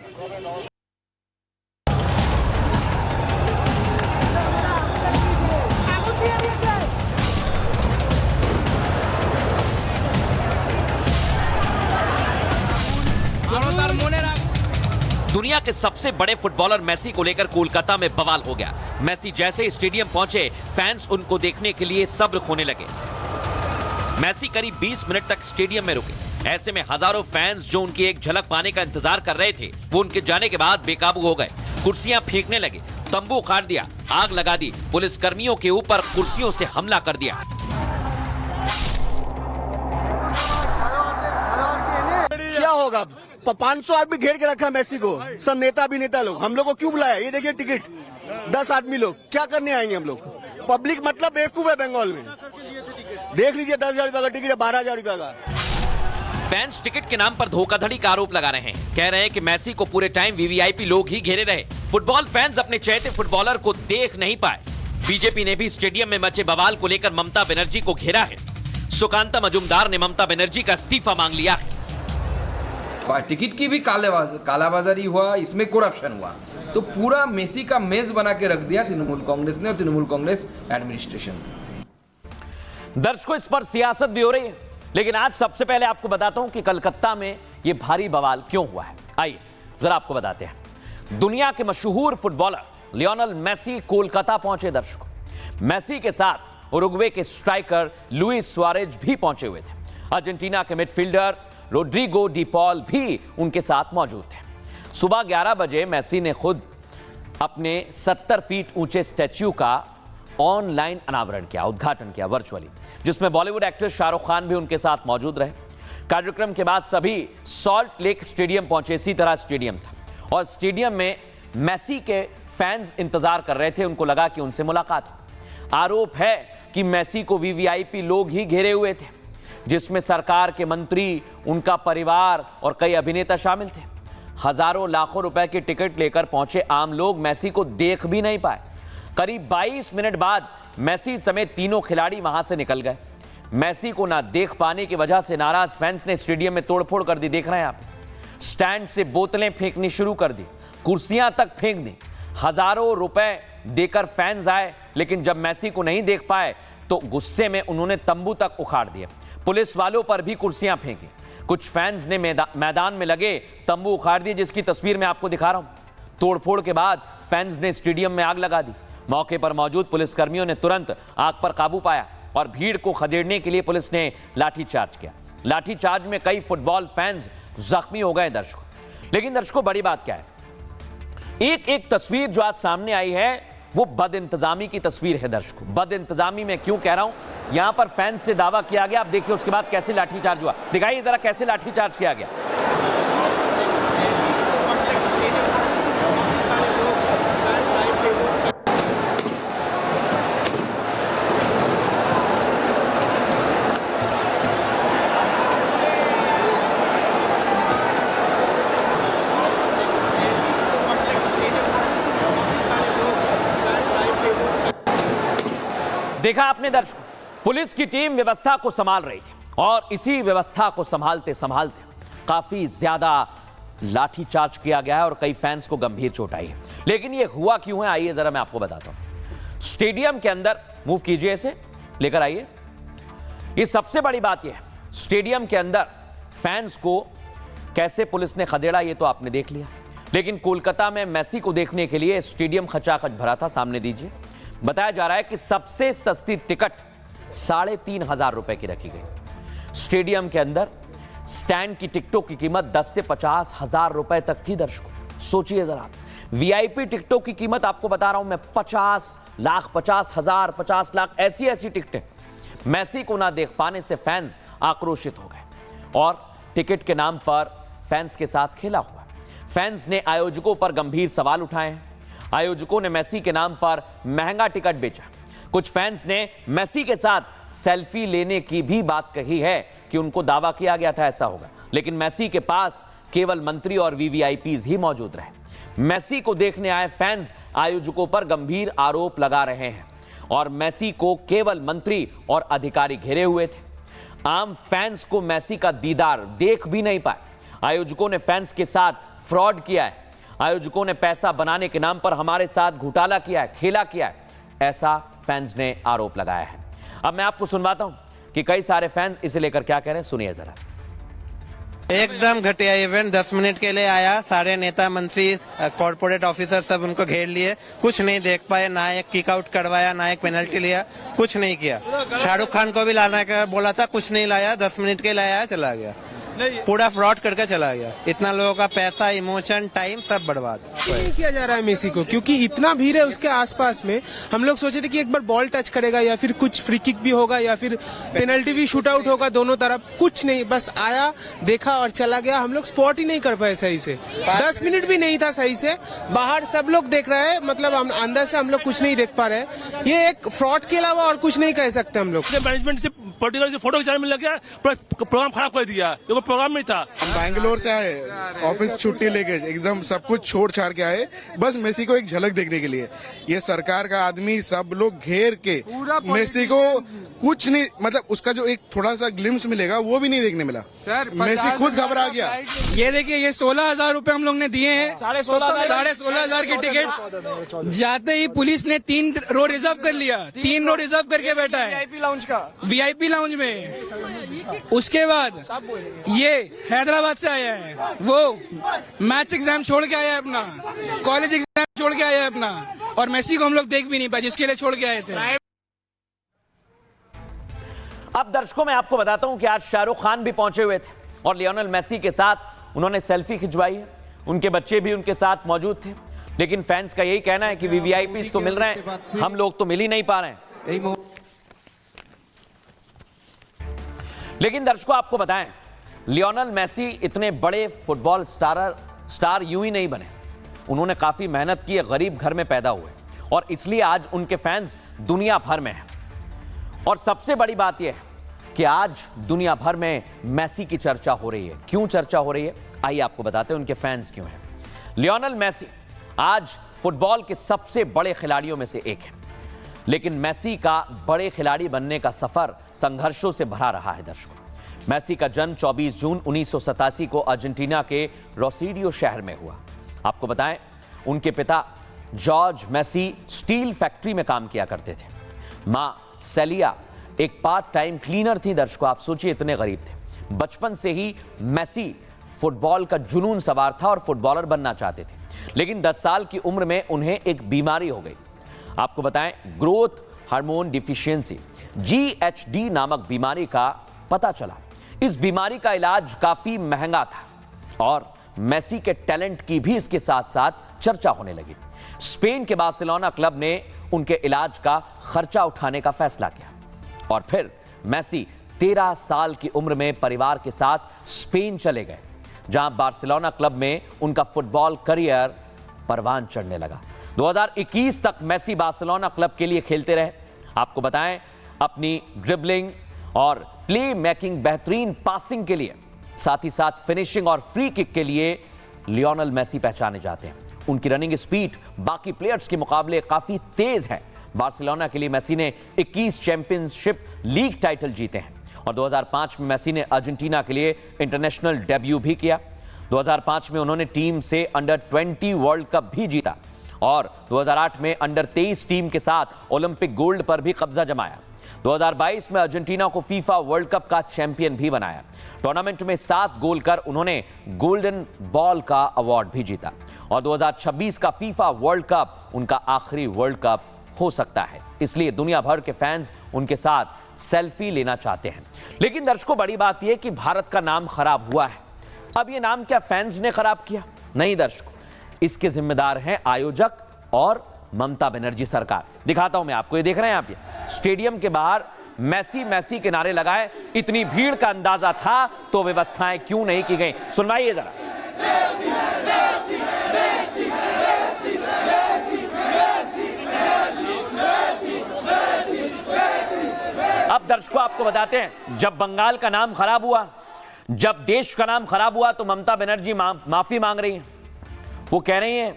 दुनिया के सबसे बड़े फुटबॉलर मेसी को लेकर कोलकाता में बवाल हो गया। मेसी जैसे स्टेडियम पहुंचे, फैंस उनको देखने के लिए सब्र खोने लगे। मेसी करीब 20 मिनट तक स्टेडियम में रुके। ऐसे में हजारों फैंस जो उनकी एक झलक पाने का इंतजार कर रहे थे, वो उनके जाने के बाद बेकाबू हो गए। कुर्सियां फेंकने लगे, तंबू उखाड़ दिया, आग लगा दी, पुलिस कर्मियों के ऊपर कुर्सियों से हमला कर दिया। क्या होगा? 500 आदमी घेर के रखा है मेसी को, सब नेता अभिनेता लोग। हम लोग को क्यों बुलाया? ये देखिए टिकट 10 आदमी लोग, क्या करने आएंगे हम लोग? पब्लिक मतलब बेवकूफ है बंगाल में। देख लीजिए 10,000 रुपए का टिकट है, 12,000 रुपए का। फैंस टिकट के नाम पर धोखाधड़ी का आरोप लगा रहे हैं। कह रहे हैं कि मेसी को पूरे टाइम वीवीआईपी लोग ही घेरे रहे। फुटबॉल फैंस अपने चहेते फुटबॉलर को देख नहीं पाए। बीजेपी ने भी स्टेडियम में मचे बवाल को लेकर ममता बनर्जी को घेरा है। सुकांता मजुमदार ने ममता बनर्जी का इस्तीफा मांग लिया है। टिकट की भी कालाबाजारी हुआ, इसमें करप्शन हुआ, तो पूरा मेसी का मेज बना के रख दिया तृणमूल कांग्रेस ने और तृणमूल कांग्रेस एडमिनिस्ट्रेशन ने। दर्शकों इस पर सियासत भी हो रही है, लेकिन आज सबसे पहले आपको बताता हूं कि कलकत्ता में यह भारी बवाल क्यों हुआ है। आइए जरा आपको बताते हैं। दुनिया के मशहूर फुटबॉलर लियोनेल मेसी कोलकाता पहुंचे। दर्शकों मेसी के साथ उरुग्वे के स्ट्राइकर लुइस सुआरेज भी पहुंचे हुए थे। अर्जेंटीना के मिडफील्डर रोड्रिगो डी पॉल भी उनके साथ मौजूद थे। सुबह 11 बजे मेसी ने खुद अपने 70 फीट ऊंचे स्टैच्यू का ऑनलाइन अनावरण किया, उद्घाटन किया वर्चुअली, जिसमें बॉलीवुड एक्टर शाहरुख खान भी उनके साथ मौजूद रहे। कार्यक्रम के बाद सभी सॉल्ट लेक स्टेडियम पहुंचे। इसी तरह स्टेडियम था और स्टेडियम में मेसी के फैंस इंतजार कर रहे थे। उनको लगा कि उनसे मुलाकात हो। आरोप है कि मेसी को वीवीआईपी लोग ही घेरे हुए थे, जिसमें सरकार के मंत्री, उनका परिवार और कई अभिनेता शामिल थे। हजारों लाखों रुपए की टिकट लेकर पहुंचे आम लोग मेसी को देख भी नहीं पाए। करीब 22 मिनट बाद मेसी समेत तीनों खिलाड़ी वहां से निकल गए। मेसी को ना देख पाने की वजह से नाराज फैंस ने स्टेडियम में तोड़फोड़ कर दी। देख रहे हैं आप, स्टैंड से बोतलें फेंकनी शुरू कर दी, कुर्सियां तक फेंक दी। हजारों रुपए देकर फैंस आए, लेकिन जब मेसी को नहीं देख पाए तो गुस्से में उन्होंने तंबू तक उखाड़ दिए। पुलिस वालों पर भी कुर्सियां फेंकी। कुछ फैंस ने मैदान में लगे तंबू उखाड़ दिए, जिसकी तस्वीर मैं आपको दिखा रहा हूं। तोड़फोड़ के बाद फैंस ने स्टेडियम में आग लगा दी। मौके पर मौजूद पुलिसकर्मियों ने तुरंत आग पर काबू पाया और भीड़ को खदेड़ने के लिए पुलिस ने लाठीचार्ज किया। लाठीचार्ज में कई फुटबॉल फैंस जख्मी हो गए। दर्शकों, लेकिन दर्शकों बड़ी बात क्या है, एक एक तस्वीर जो आज सामने आई है वो बदइंतजामी की तस्वीर है। दर्शकों, बदइंतजामी में क्यों कह रहा हूं, यहां पर फैंस से दावा किया गया। आप देखिए उसके बाद कैसे लाठीचार्ज हुआ। दिखाइए जरा कैसे लाठीचार्ज किया गया। देखा आपने दर्शकों, पुलिस की टीम व्यवस्था को संभाल रही थी और इसी व्यवस्था को संभालते संभालते काफी ज्यादा लाठीचार्ज किया गया है और कई फैंस को गंभीर चोट आई है। लेकिन ये हुआ क्यों है, आइए जरा मैं आपको बताता हूं। स्टेडियम के अंदर मूव कीजिए, इसे लेकर आइए। ये सबसे बड़ी बात यह है, स्टेडियम के अंदर फैंस को कैसे पुलिस ने खदेड़ा ये तो आपने देख लिया। लेकिन कोलकाता में मेसी को देखने के लिए स्टेडियम खचाखच भरा था। सामने दीजिए, बताया जा रहा है कि सबसे सस्ती टिकट 3,500 रुपए की रखी गई। स्टेडियम के अंदर स्टैंड की टिकटों की कीमत 10 से 50,000 रुपए तक थी। दर्शकों सोचिए जरा, वीआईपी टिकटों की कीमत आपको बता रहा हूं मैं 50 लाख, 50,000, 50 लाख, ऐसी टिकटें। मेसी को ना देख पाने से फैंस आक्रोशित हो गए और टिकट के नाम पर फैंस के साथ खेला हुआ। फैंस ने आयोजकों पर गंभीर सवाल उठाए हैं। आयोजकों ने मेसी के नाम पर महंगा टिकट बेचा। कुछ फैंस ने मेसी के साथ सेल्फी लेने की भी बात कही है कि उनको दावा किया गया था ऐसा होगा, लेकिन मेसी के पास केवल मंत्री और वीवीआईपीज ही मौजूद रहे। मेसी को देखने आए फैंस आयोजकों पर गंभीर आरोप लगा रहे हैं और मेसी को केवल मंत्री और अधिकारी घेरे हुए थे। आम फैंस को मेसी का दीदार देख भी नहीं पाए। आयोजकों ने फैंस के साथ फ्रॉड किया है। आयोजकों ने पैसा बनाने के नाम पर हमारे साथ घोटाला किया है, खेला किया है, ऐसा फैंस ने आरोप लगाया है। अब मैं आपको सुनवाता हूं कि कई सारे फैंस इसे लेकर क्या कह रहे हैं, सुनिए जरा। एकदम घटिया इवेंट, 10 मिनट के लिए आया, सारे नेता मंत्री कॉर्पोरेट ऑफिसर सब उनको घेर लिए, कुछ नहीं देख पाए, ना एक किक आउट करवाया, ना एक पेनल्टी लिया, कुछ नहीं किया। शाहरुख खान को भी लाना का बोला था, कुछ नहीं लाया, 10 मिनट के लिए आया, चला गया, पूरा फ्रॉड करके चला गया। इतना लोगों का पैसा, इमोशन, टाइम सब बर्बाद नहीं किया जा रहा है मेसी को, क्योंकि इतना भीड़ है उसके आसपास में। हम लोग सोचे थे कि एक बार बॉल टच करेगा या फिर कुछ फ्री किक भी होगा या फिर पेनल्टी भी शूट आउट होगा दोनों तरफ, कुछ नहीं, बस आया, देखा और चला गया। हम लोग स्पॉट ही नहीं कर पाए सही से, 10 मिनट भी नहीं था सही से। बाहर सब लोग देख रहे हैं, मतलब अंदर से हम लोग कुछ नहीं देख पा रहे। ये एक फ्रॉड के अलावा और कुछ नहीं कह सकते हम लोग। मैनेजमेंट से पर्टिकुलर से फोटो खिंचाने में लग गया, प्रोग्राम खराब कर दिया, प्रोग्राम नहीं था। हम बैंगलोर से आए, ऑफिस छुट्टी लेके एकदम सब कुछ छोड़ छाड़ के आए, बस मेसी को एक झलक देखने के लिए। ये सरकार का आदमी सब लोग घेर के मेसी को कुछ नहीं, मतलब उसका जो एक थोड़ा सा ग्लिम्स मिलेगा वो भी नहीं देखने मिला। मेसी खुद घबरा गया। ये देखिए, ये 16,000 रुपए हम लोग ने दिए हैं, 16,500 की टिकट। जाते ही पुलिस ने 3 रो रिजर्व कर लिया, 3 रो रिजर्व करके बैठा है वीआईपी लाउंज में। उसके बाद ये हैदराबाद से आया है, वो मैथ्स एग्जाम छोड़ के आया है अपना, कॉलेज एग्जाम छोड़ के आया है अपना, और मेसी को हम लोग देख भी नहीं पाए जिसके लिए छोड़ के आए थे। अब दर्शकों मैं आपको बताता हूं कि आज शाहरुख खान भी पहुंचे हुए थे और लियोनेल मेसी के साथ उन्होंने सेल्फी खिंचवाई है। उनके बच्चे भी उनके साथ मौजूद थे, लेकिन फैंस का यही कहना है कि वीवीआईपी तो मिल रहे हैं, हम लोग तो मिल ही नहीं पा रहे हैं। लेकिन दर्शकों आपको बताएं, लियोनेल मेसी इतने बड़े फुटबॉल स्टार यूं ही नहीं बने। उन्होंने काफी मेहनत की, गरीब घर में पैदा हुए और इसलिए आज उनके फैंस दुनिया भर में हैं। और सबसे बड़ी बात यह है कि आज दुनिया भर में मेसी की चर्चा हो रही है। क्यों चर्चा हो रही है, आइए आपको बताते हैं उनके फैंस क्यों हैं। लियोनेल मेसी आज फुटबॉल के सबसे बड़े खिलाड़ियों में से एक है, लेकिन मेसी का बड़े खिलाड़ी बनने का सफर संघर्षों से भरा रहा है। दर्शकों, मेसी का जन्म 24 जून 1987 को अर्जेंटीना के रोसिडियो शहर में हुआ। आपको बताएं, उनके पिता जॉर्ज मेसी स्टील फैक्ट्री में काम किया करते थे। मां सेलिया एक पार्ट टाइम क्लीनर थी। दर्शकों, आप सोचिए, इतने गरीब थे। बचपन से ही मेसी फुटबॉल का जुनून सवार था और फुटबॉलर बनना चाहते थे, लेकिन 10 साल की उम्र में उन्हें एक बीमारी हो गई। आपको बताएं, ग्रोथ हार्मोन डिफिशियंसी GHD नामक बीमारी का पता चला। इस बीमारी का इलाज काफी महंगा था और मेसी के टैलेंट की भी इसके साथ साथ चर्चा होने लगी। स्पेन के बार्सिलोना क्लब ने उनके इलाज का खर्चा उठाने का फैसला किया और फिर मेसी 13 साल की उम्र में परिवार के साथ स्पेन चले गए, जहां बार्सिलोना क्लब में उनका फुटबॉल करियर परवान चढ़ने लगा। 2021 तक मेसी बार्सिलोना क्लब के लिए खेलते रहे। आपको बताएं, अपनी ड्रिबलिंग और प्ले मेकिंग, बेहतरीन पासिंग के लिए, साथ ही साथ फिनिशिंग और फ्री किक के लिए लियोनेल मेसी पहचाने जाते हैं। उनकी रनिंग स्पीड बाकी प्लेयर्स के मुकाबले काफी तेज है। बार्सिलोना के लिए मेसी ने 21 चैंपियनशिप लीग टाइटल जीते हैं और 2005 में मेसी ने अर्जेंटीना के लिए इंटरनेशनल डेब्यू भी किया। 2005 में उन्होंने टीम से अंडर 20 वर्ल्ड कप भी जीता और 2008 में अंडर 23 टीम के साथ ओलंपिक गोल्ड पर भी कब्जा जमाया। 2022 में अर्जेंटीना को फीफा वर्ल्ड कप का चैंपियन भी बनाया। टूर्नामेंट में 7 गोल कर उन्होंने गोल्डन बॉल का अवार्ड भी जीता और 2026 का फीफा वर्ल्ड कप उनका आखिरी वर्ल्ड कप हो सकता है, इसलिए दुनिया भर के फैंस उनके साथ सेल्फी लेना चाहते हैं। लेकिन दर्शकों, बड़ी बात यह कि भारत का नाम खराब हुआ है। अब यह नाम क्या फैंस ने खराब किया? नहीं दर्शकों, इसके जिम्मेदार हैं आयोजक और ममता बनर्जी सरकार। दिखाता हूं मैं आपको, ये देख रहे हैं आप, ये स्टेडियम के बाहर मेसी मेसी के नारे लगाए। इतनी भीड़ का अंदाजा था तो व्यवस्थाएं क्यों नहीं की गई? सुनवाइए जरा। अब दर्शकों, आपको बताते हैं, जब बंगाल का नाम खराब हुआ, जब देश का नाम खराब हुआ, तो ममता बनर्जी माफी मांग रही हैं। वो कह रही हैं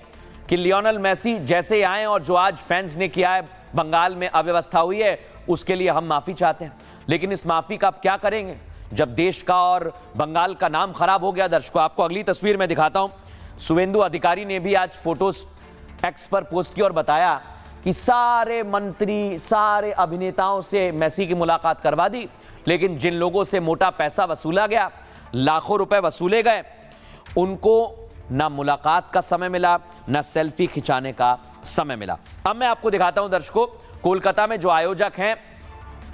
कि लियोनेल मेसी जैसे आए और जो आज फैंस ने किया है, बंगाल में अव्यवस्था हुई है, उसके लिए हम माफी चाहते हैं। लेकिन इस माफी का आप क्या करेंगे जब देश का और बंगाल का नाम खराब हो गया? दर्शकों, आपको अगली तस्वीर में दिखाता हूं। शुवेंदु अधिकारी ने भी आज फोटोज एक्स पर पोस्ट की और बताया कि सारे मंत्री, सारे अभिनेताओं से मेसी की मुलाकात करवा दी, लेकिन जिन लोगों से मोटा पैसा वसूला गया, लाखों रुपए वसूले गए, उनको ना मुलाकात का समय मिला, ना सेल्फी खिंचाने का समय मिला। अब मैं आपको दिखाता हूं दर्शकों, कोलकाता में जो आयोजक हैं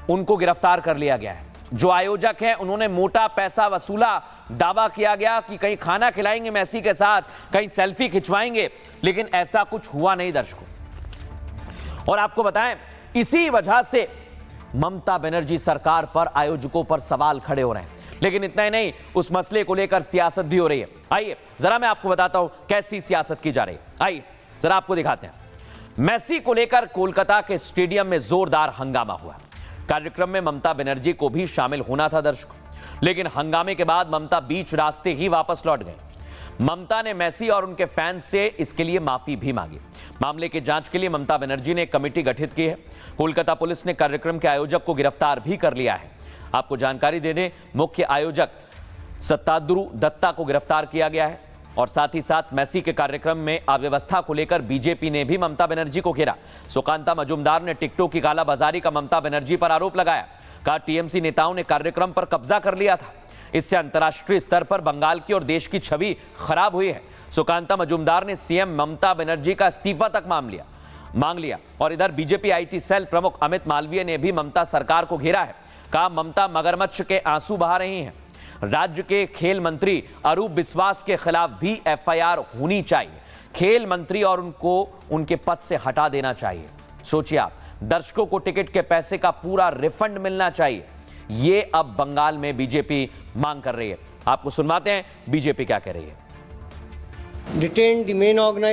उनको गिरफ्तार कर लिया गया है। जो आयोजक हैं उन्होंने मोटा पैसा वसूला, दावा किया गया कि कहीं खाना खिलाएंगे मेसी के साथ, कहीं सेल्फी खिंचवाएंगे, लेकिन ऐसा कुछ हुआ नहीं दर्शकों। और आपको बताएं, इसी वजह से ममता बनर्जी सरकार पर, आयोजकों पर सवाल खड़े हो रहे हैं। लेकिन इतना ही नहीं, उस मसले को लेकर सियासत भी हो रही है। आइए जरा मैं आपको बताता हूं कैसी सियासत की जा रही है। आइए जरा आपको दिखाते हैं। मेसी को लेकर कोलकाता के स्टेडियम में जोरदार हंगामा हुआ। कार्यक्रम में ममता बनर्जी को भी शामिल होना था दर्शकों, लेकिन हंगामे के बाद ममता बीच रास्ते ही वापस लौट गए। ममता ने मेसी और उनके फैंस से इसके लिए माफी भी मांगी। मामले की जांच के लिए ममता बनर्जी ने कमेटी गठित की है। कोलकाता पुलिस ने कार्यक्रम के आयोजक को गिरफ्तार भी कर लिया है। आपको जानकारी दे दें, मुख्य आयोजक सत्ताद्रु दत्ता को गिरफ्तार किया गया है और साथ ही साथ मेसी के कार्यक्रम में अव्यवस्था को लेकर बीजेपी ने भी ममता बनर्जी को घेरा। सुकांता मजूमदार ने टिकटों की कालाबाजारी का ममता बनर्जी पर आरोप लगाया। कहा टीएमसी नेताओं ने कार्यक्रम पर कब्जा कर लिया था। इससे अंतर्राष्ट्रीय स्तर पर बंगाल की और देश की छवि खराब हुई है। सुकांता मजूमदार ने सीएम ममता बनर्जी का इस्तीफा तक मांग लिया और इधर बीजेपी आईटी सेल प्रमुख अमित मालवीय ने भी ममता सरकार को घेरा है। कहा ममता मगरमच्छ के आंसू बहा रही हैं। राज्य के खेल मंत्री अरूप बिस्वास के खिलाफ भी एफआईआर होनी चाहिए। खेल मंत्री और उनको उनके पद से हटा देना चाहिए। सोचिए आप, दर्शकों को टिकट के पैसे का पूरा रिफंड मिलना चाहिए। ये अब बंगाल में बीजेपी मांग कर रही है। आपको सुनवाते हैं बीजेपी क्या कह रही है।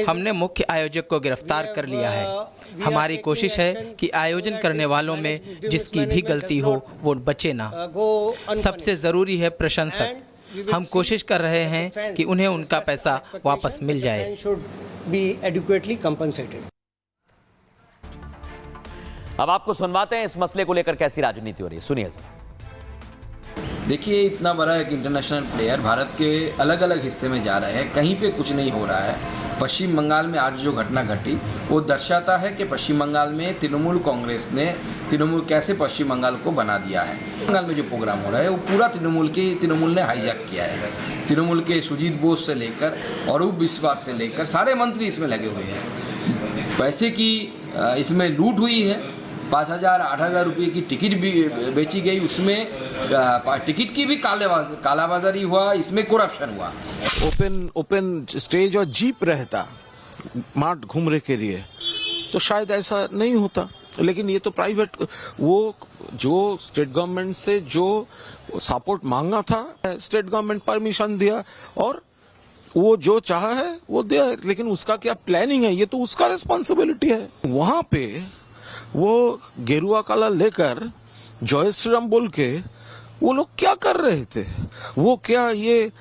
हमने मुख्य आयोजक को गिरफ्तार कर लिया है। हमारी कोशिश है कि आयोजन करने वालों में जिसकी भी गलती हो वो बचे ना। सबसे जरूरी है प्रशंसक। हम कोशिश कर रहे हैं कि उन्हें उनका पैसा वापस मिल जाए। अब आपको सुनवाते हैं इस मसले को लेकर कैसी राजनीति हो रही है, सुनिए। देखिए, इतना बड़ा एक इंटरनेशनल प्लेयर भारत के अलग अलग हिस्से में जा रहे हैं, कहीं पे कुछ नहीं हो रहा है पश्चिम बंगाल में आज जो घटना घटी वो दर्शाता है कि पश्चिम बंगाल में तृणमूल कांग्रेस ने कैसे पश्चिम बंगाल को बना दिया है। बंगाल में जो प्रोग्राम हो रहा है वो पूरा तृणमूल ने हाईजैक किया है। तृणमूल के सुजीत बोस से लेकर अरूप विश्वास से लेकर सारे मंत्री इसमें लगे हुए हैं। पैसे की इसमें लूट हुई है। 5,000 8,000 रुपये की टिकट भी बेची गई, उसमें टिकट की भी कालाबाजारी हुआ, इसमें करप्शन हुआ। ओपन स्टेज और जीप रहता मार्ट घूमने के लिए तो शायद ऐसा नहीं होता, लेकिन ये तो प्राइवेट, वो जो स्टेट गवर्नमेंट से जो सपोर्ट मांगा था स्टेट गवर्नमेंट परमिशन दिया और वो जो चाहा है वो दिया, लेकिन उसका क्या प्लानिंग है ये तो उसका रिस्पॉन्सिबिलिटी है। वहां पे वो गेरुआ काला लेकर जय श्री राम बोल के वो लोग क्या कर रहे थे? वो क्या ये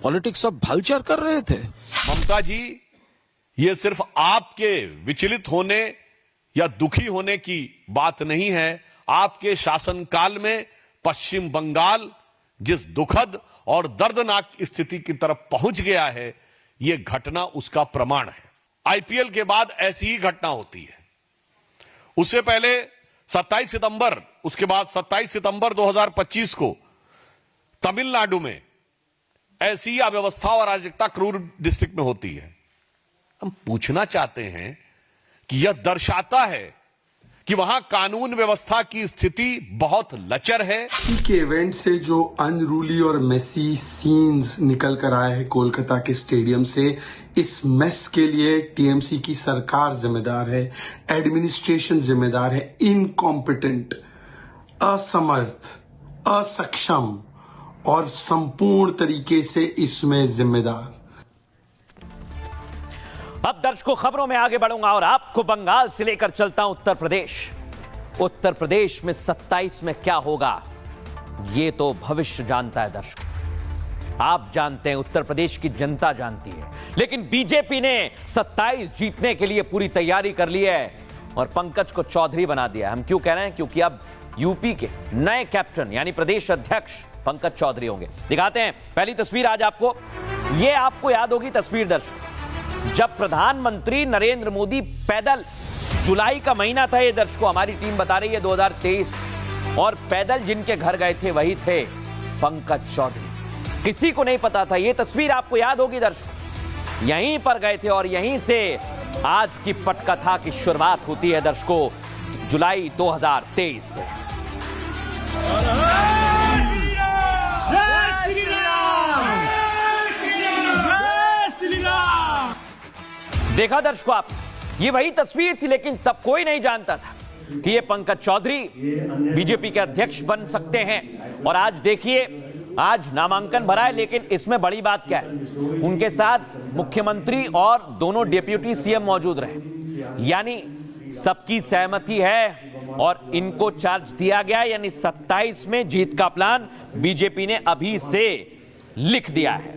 पॉलिटिक्स ऑफ भालचार कर रहे थे? ममता जी, ये सिर्फ आपके विचलित होने या दुखी होने की बात नहीं है। आपके शासनकाल में पश्चिम बंगाल जिस दुखद और दर्दनाक स्थिति की तरफ पहुंच गया है, ये घटना उसका प्रमाण है। आईपीएल के बाद ऐसी ही घटना होती है। उससे पहले 27 सितंबर, उसके बाद 27 सितंबर 2025 को तमिलनाडु में ऐसी अव्यवस्था और अराजकता क्रूर डिस्ट्रिक्ट में होती है। हम पूछना चाहते हैं कि यह दर्शाता है कि वहां कानून व्यवस्था की स्थिति बहुत लचर है। इसी के इवेंट से जो अनरूली और मेसी सीन्स निकल कर आए हैं कोलकाता के स्टेडियम से, इस मेस के लिए टीएमसी की सरकार जिम्मेदार है, एडमिनिस्ट्रेशन जिम्मेदार है, इनकॉम्पिटेंट, असमर्थ, असक्षम और संपूर्ण तरीके से इसमें जिम्मेदार। अब दर्शकों, खबरों में आगे बढ़ूंगा और आपको बंगाल से लेकर चलता हूं उत्तर प्रदेश। उत्तर प्रदेश में 27 में क्या होगा ये तो भविष्य जानता है। दर्शकों, आप जानते हैं, उत्तर प्रदेश की जनता जानती है, लेकिन बीजेपी ने 27 जीतने के लिए पूरी तैयारी कर ली है और पंकज को चौधरी बना दिया। हम क्यों कह रहे हैं? क्योंकि अब यूपी के नए कैप्टन यानी प्रदेश अध्यक्ष पंकज चौधरी होंगे। दिखाते हैं पहली तस्वीर आज आपको। ये आपको याद होगी तस्वीर दर्शकों, जब प्रधानमंत्री नरेंद्र मोदी पैदल, जुलाई का महीना था ये दर्शकों, हमारी टीम बता रही है 2023, और पैदल जिनके घर गए थे वही थे पंकज चौधरी। किसी को नहीं पता था। ये तस्वीर आपको याद होगी दर्शकों, यहीं पर गए थे और यहीं से आज की पटकथा की शुरुआत होती है दर्शकों, जुलाई 2023 से। देखा दर्शकों आप, ये वही तस्वीर थी, लेकिन तब कोई नहीं जानता था कि ये पंकज चौधरी बीजेपी के अध्यक्ष बन सकते हैं। और आज देखिए, आज नामांकन भरा है, लेकिन इसमें बड़ी बात क्या है, उनके साथ मुख्यमंत्री और दोनों डिप्टी सीएम मौजूद रहे, यानी सबकी सहमति है और इनको चार्ज दिया गया, यानी 27 में जीत का प्लान बीजेपी ने अभी से लिख दिया है।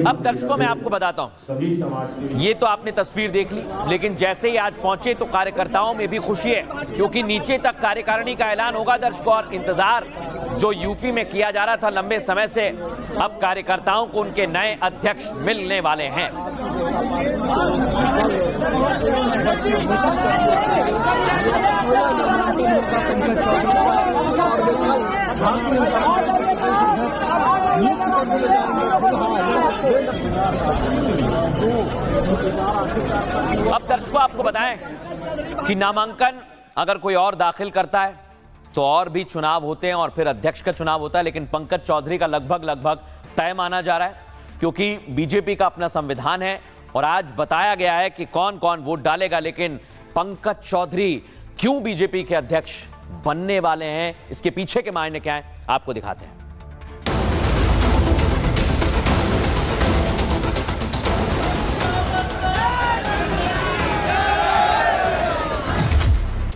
अब दर्शकों मैं आपको बताता हूं, ये तो आपने तस्वीर देख ली, लेकिन जैसे ही आज पहुंचे तो कार्यकर्ताओं में भी खुशी है, क्योंकि नीचे तक कार्यकारिणी का ऐलान होगा दर्शकों। और इंतजार जो यूपी में किया जा रहा था लंबे समय से, अब कार्यकर्ताओं को उनके नए अध्यक्ष मिलने वाले हैं। अब दर्शकों आपको बताएं कि नामांकन अगर कोई और दाखिल करता है तो और भी चुनाव होते हैं और फिर अध्यक्ष का चुनाव होता है, लेकिन पंकज चौधरी का लगभग तय माना जा रहा है, क्योंकि बीजेपी का अपना संविधान है और आज बताया गया है कि कौन कौन वोट डालेगा। लेकिन पंकज चौधरी क्यों बीजेपी के अध्यक्ष बनने वाले हैं, इसके पीछे के मायने क्या हैं, आपको दिखाते हैं।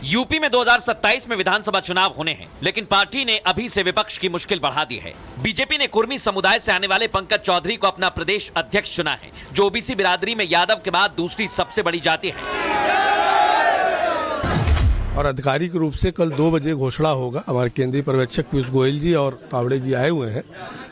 यूपी में 2027 में विधानसभा चुनाव होने हैं, लेकिन पार्टी ने अभी से विपक्ष की मुश्किल बढ़ा दी है। बीजेपी ने कुर्मी समुदाय से आने वाले पंकज चौधरी को अपना प्रदेश अध्यक्ष चुना है, जो ओबीसी बिरादरी में यादव के बाद दूसरी सबसे बड़ी जाति है। और आधिकारिक रूप से कल 2 बजे घोषणा होगा। हमारे केंद्रीय पर्यवेक्षक पीयूष गोयल जी और तावड़े जी आए हुए हैं,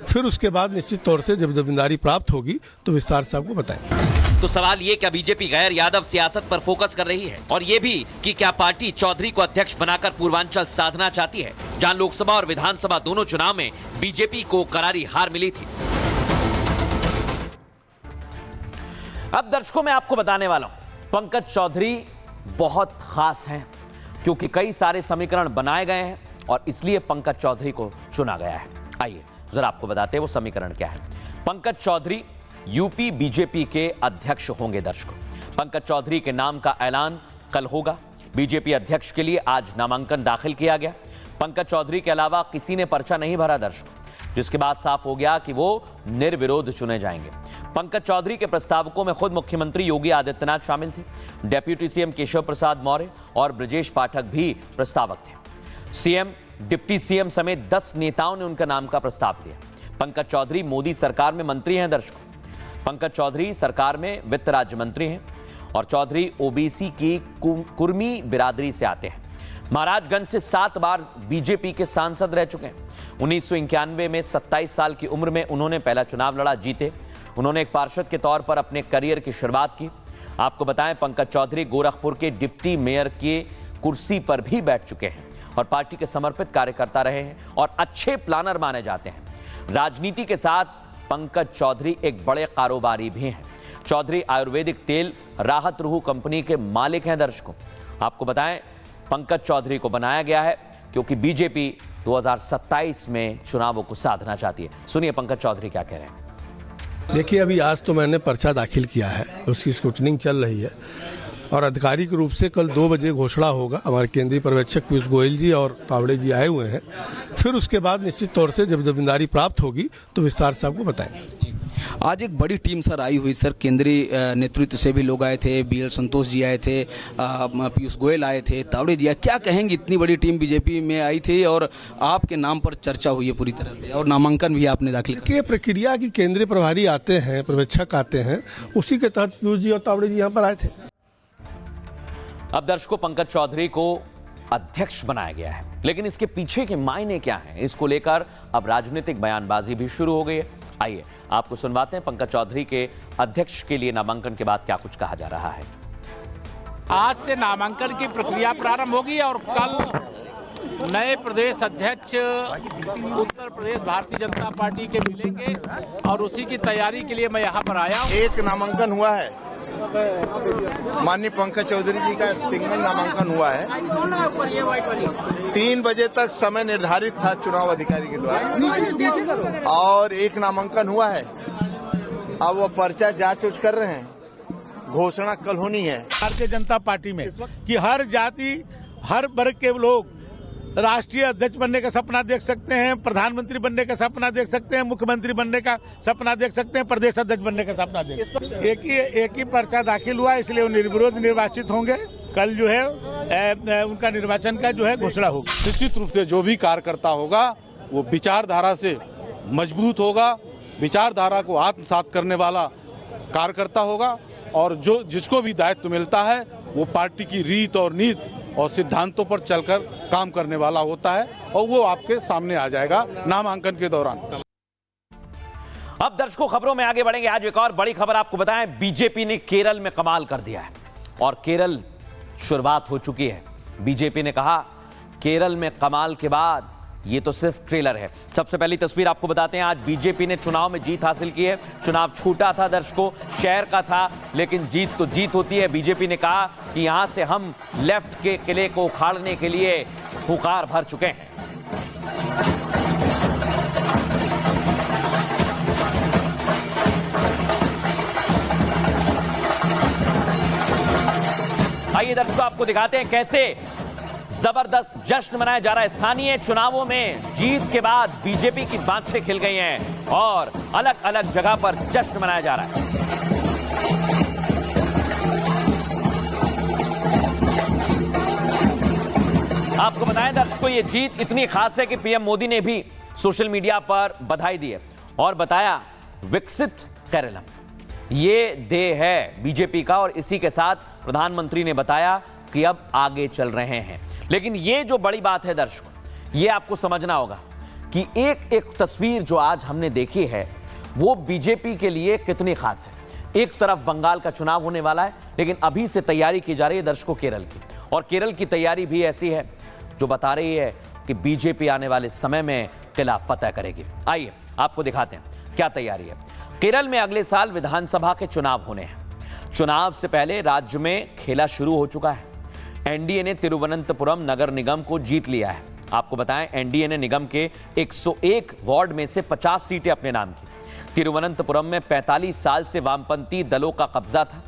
फिर उसके बाद निश्चित तौर से जब जिम्मेदारी प्राप्त होगी तो विस्तार से आपको बताएंगे। तो सवाल ये, क्या बीजेपी गैर यादव सियासत पर फोकस कर रही है? और ये भी कि क्या पार्टी चौधरी को अध्यक्ष बनाकर पूर्वांचल साधना चाहती है, जहां लोकसभा और विधानसभा दोनों चुनाव में बीजेपी को करारी हार मिली थी? अब दर्शकों मैं आपको बताने वाला हूं, पंकज चौधरी बहुत खास हैं क्योंकि कई सारे समीकरण बनाए गए हैं और इसलिए पंकज चौधरी को चुना गया है। आइए जरा आपको बताते हैं वो समीकरण क्या है। पंकज चौधरी यूपी बीजेपी के अध्यक्ष होंगे। दर्शकों, पंकज चौधरी के नाम का ऐलान कल होगा। बीजेपी अध्यक्ष के लिए आज नामांकन दाखिल किया गया। पंकज चौधरी के अलावा किसी ने पर्चा नहीं भरा दर्शकों, जिसके बाद साफ हो गया कि वो निर्विरोध चुने जाएंगे। पंकज चौधरी के प्रस्तावकों में खुद मुख्यमंत्री योगी आदित्यनाथ शामिल थे, डेप्यूटी सीएम केशव प्रसाद मौर्य और ब्रजेश पाठक भी प्रस्तावक थे। सीएम, डिप्टी सीएम समेत 10 नेताओं ने उनका नाम का प्रस्ताव दिया। पंकज चौधरी मोदी सरकार में मंत्री हैं दर्शकों। पंकज चौधरी सरकार में वित्त राज्य मंत्री हैं और चौधरी ओबीसी की कुर्मी बिरादरी से आते हैं। महाराजगंज से 7 बार बीजेपी के सांसद रह चुके हैं। 1991 में 27 साल की उम्र में उन्होंने पहला चुनाव लड़ा, जीते। उन्होंने एक पार्षद के तौर पर अपने करियर की शुरुआत की। आपको बताएं, पंकज चौधरी गोरखपुर के डिप्टी मेयर की कुर्सी पर भी बैठ चुके हैं और पार्टी के समर्पित कार्यकर्ता रहे हैं और अच्छे प्लानर माने जाते हैं। राजनीति के साथ पंकज चौधरी एक बड़े कारोबारी भी हैं। चौधरी आयुर्वेदिक तेल राहत रूह कंपनी के मालिक हैं दर्शकों। आपको बताएं, पंकज चौधरी को बनाया गया है क्योंकि बीजेपी 2027 में चुनावों को साधना चाहती है। सुनिए पंकज चौधरी क्या कह रहे हैं। देखिए, अभी आज तो मैंने पर्चा दाखिल किया है, उसकी स्क्रूटनिंग चल रही है और आधिकारिक रूप से कल 2 बजे घोषणा होगा। हमारे केंद्रीय पर्यवेक्षक पीयूष गोयल जी और तावड़े जी आए हुए हैं। फिर उसके बाद निश्चित तौर से जब जिम्मेदारी प्राप्त होगी तो विस्तार से आपको बताएंगे। आज एक बड़ी टीम सर आई हुई सर, केंद्रीय नेतृत्व से भी लोग आए थे, बीएल संतोष जी आए थे, पीयूष गोयल आए थे, तावड़े जी आए। क्या कहेंगे, इतनी बड़ी टीम बीजेपी में आई थी और आपके नाम पर चर्चा हुई है पूरी तरह से और नामांकन भी आपने दाखिल किया। प्रक्रिया की केंद्रीय प्रभारी आते हैं, पर्यवेक्षक आते हैं, उसी के तहत पीयूष जी और तावड़े जी यहाँ पर आए थे। अब दर्शकों, पंकज चौधरी को अध्यक्ष बनाया गया है, लेकिन इसके पीछे के मायने क्या हैं, इसको लेकर अब राजनीतिक बयानबाजी भी शुरू हो गई है। आइए आपको सुनवाते हैं पंकज चौधरी के अध्यक्ष के लिए नामांकन के बाद क्या कुछ कहा जा रहा है। आज से नामांकन की प्रक्रिया प्रारंभ होगी और कल नए प्रदेश अध्यक्ष उत्तर प्रदेश भारतीय जनता पार्टी के मिलेंगे और उसी की तैयारी के लिए मैं यहाँ पर आया हूँ। एक नामांकन हुआ है, माननीय पंकज चौधरी जी का सिंगल नामांकन हुआ है। 3 बजे तक समय निर्धारित था चुनाव अधिकारी के द्वारा और एक नामांकन हुआ है। अब वो पर्चा जांच उच कर रहे हैं, घोषणा कल होनी है। भारतीय जनता पार्टी में कि हर जाति, हर वर्ग के लोग राष्ट्रीय अध्यक्ष बनने का सपना देख सकते हैं, प्रधानमंत्री बनने का सपना देख सकते हैं, मुख्यमंत्री बनने का सपना देख सकते हैं, प्रदेश अध्यक्ष बनने का सपना देख सकते हैं। एक ही पर्चा दाखिल हुआ, इसलिए वो निर्विरोध निर्वाचित होंगे। कल जो है उनका निर्वाचन का जो है घोषणा होगी। निश्चित रूप से जो भी कार्यकर्ता होगा वो विचारधारा से मजबूत होगा, विचारधारा को आत्मसात करने वाला कार्यकर्ता होगा और जो जिसको भी दायित्व मिलता है वो पार्टी की रीत और नीति और सिद्धांतों पर चलकर काम करने वाला होता है और वो आपके सामने आ जाएगा नामांकन के दौरान। अब दर्शकों, खबरों में आगे बढ़ेंगे। आज एक और बड़ी खबर आपको बताएं, बीजेपी ने केरल में कमाल कर दिया है और केरल शुरुआत हो चुकी है। बीजेपी ने कहा केरल में कमाल के बाद ये तो सिर्फ ट्रेलर है। सबसे पहली तस्वीर आपको बताते हैं। आज बीजेपी ने चुनाव में जीत हासिल की है। चुनाव छूटा था दर्शकों, शहर का था, लेकिन जीत तो जीत होती है। बीजेपी ने कहा कि यहां से हम लेफ्ट के किले को उखाड़ने के लिए हुंकार भर चुके हैं। आइए दर्शकों, आपको दिखाते हैं कैसे जबरदस्त जश्न मनाया जा रहा है। स्थानीय चुनावों में जीत के बाद बीजेपी की बाँछें खिल गई हैं और अलग अलग जगह पर जश्न मनाया जा रहा है। आपको बताएं दर्शकों, ये जीत इतनी खास है कि पीएम मोदी ने भी सोशल मीडिया पर बधाई दी है और बताया विकसित केरलम ये देह है बीजेपी का, और इसी के साथ प्रधानमंत्री ने बताया कि अब आगे चल रहे हैं। लेकिन ये जो बड़ी बात है दर्शकों, ये आपको समझना होगा कि एक एक तस्वीर जो आज हमने देखी है वो बीजेपी के लिए कितनी खास है। एक तरफ बंगाल का चुनाव होने वाला है, लेकिन अभी से तैयारी की जा रही है दर्शकों केरल की, और केरल की तैयारी भी ऐसी है जो बता रही है कि बीजेपी आने वाले समय में किला फतह करेगी। आइए आपको दिखाते हैं क्या तैयारी है। केरल में अगले साल विधानसभा के चुनाव होने हैं। चुनाव से पहले राज्य में खेला शुरू हो चुका है। एनडीए ने तिरुवनंतपुरम नगर निगम को जीत लिया है। आपको बताएं, एनडीए ने निगम के 101 वार्ड में से 50 सीटें अपने नाम की। तिरुवनंतपुरम में 45 साल से वामपंथी दलों का कब्जा था,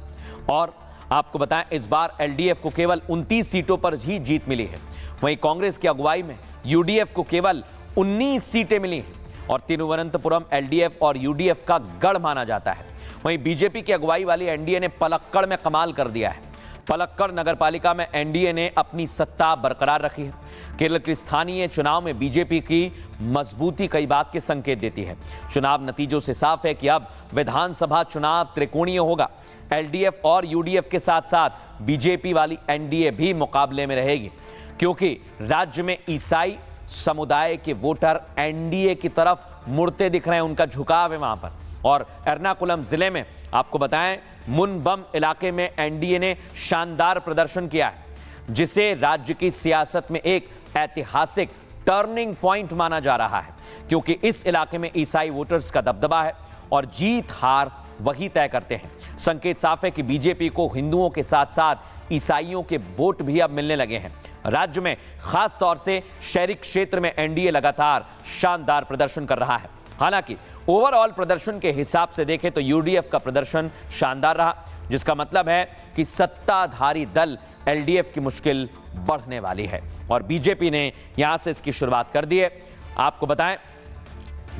और आपको बताएं इस बार एलडीएफ को केवल 29 सीटों पर ही जीत मिली है। वहीं कांग्रेस की अगुवाई में यूडीएफ को केवल 19 सीटें मिली हैं, और तिरुवनंतपुरम एलडीएफ और यूडीएफ का गढ़ माना जाता है। वहीं बीजेपी की अगुवाई वाली एनडीए ने पलक्कड़ में कमाल कर दिया है। पलक्कड़ नगरपालिका में एनडीए ने अपनी सत्ता बरकरार रखी है। केरल के स्थानीय चुनाव में बीजेपी की मजबूती कई बात के संकेत देती है। चुनाव नतीजों से साफ है कि अब विधानसभा चुनाव त्रिकोणीय होगा। एलडीएफ और यूडीएफ के साथ साथ बीजेपी वाली एनडीए भी मुकाबले में रहेगी, क्योंकि राज्य में ईसाई समुदाय के वोटर एनडीए की तरफ मुड़ते दिख रहे हैं, उनका झुकाव है वहां पर। और एर्नाकुलम जिले में आपको बताएं, मुनबम इलाके में एनडीए ने शानदार प्रदर्शन किया है, जिसे राज्य की सियासत में एक ऐतिहासिक टर्निंग पॉइंट माना जा रहा है, क्योंकि इस इलाके में ईसाई वोटर्स का दबदबा है और जीत हार वही तय करते हैं। संकेत साफ है कि बीजेपी को हिंदुओं के साथ साथ ईसाइयों के वोट भी अब मिलने लगे हैं। राज्य में खास तौर से शहरी क्षेत्र में एनडीए लगातार शानदार प्रदर्शन कर रहा है। हालांकि ओवरऑल प्रदर्शन के हिसाब से देखें तो यूडीएफ का प्रदर्शन शानदार रहा, जिसका मतलब है कि सत्ताधारी दल एलडीएफ की मुश्किल बढ़ने वाली है, और बीजेपी ने यहां से इसकी शुरुआत कर दी है। आपको बताएं,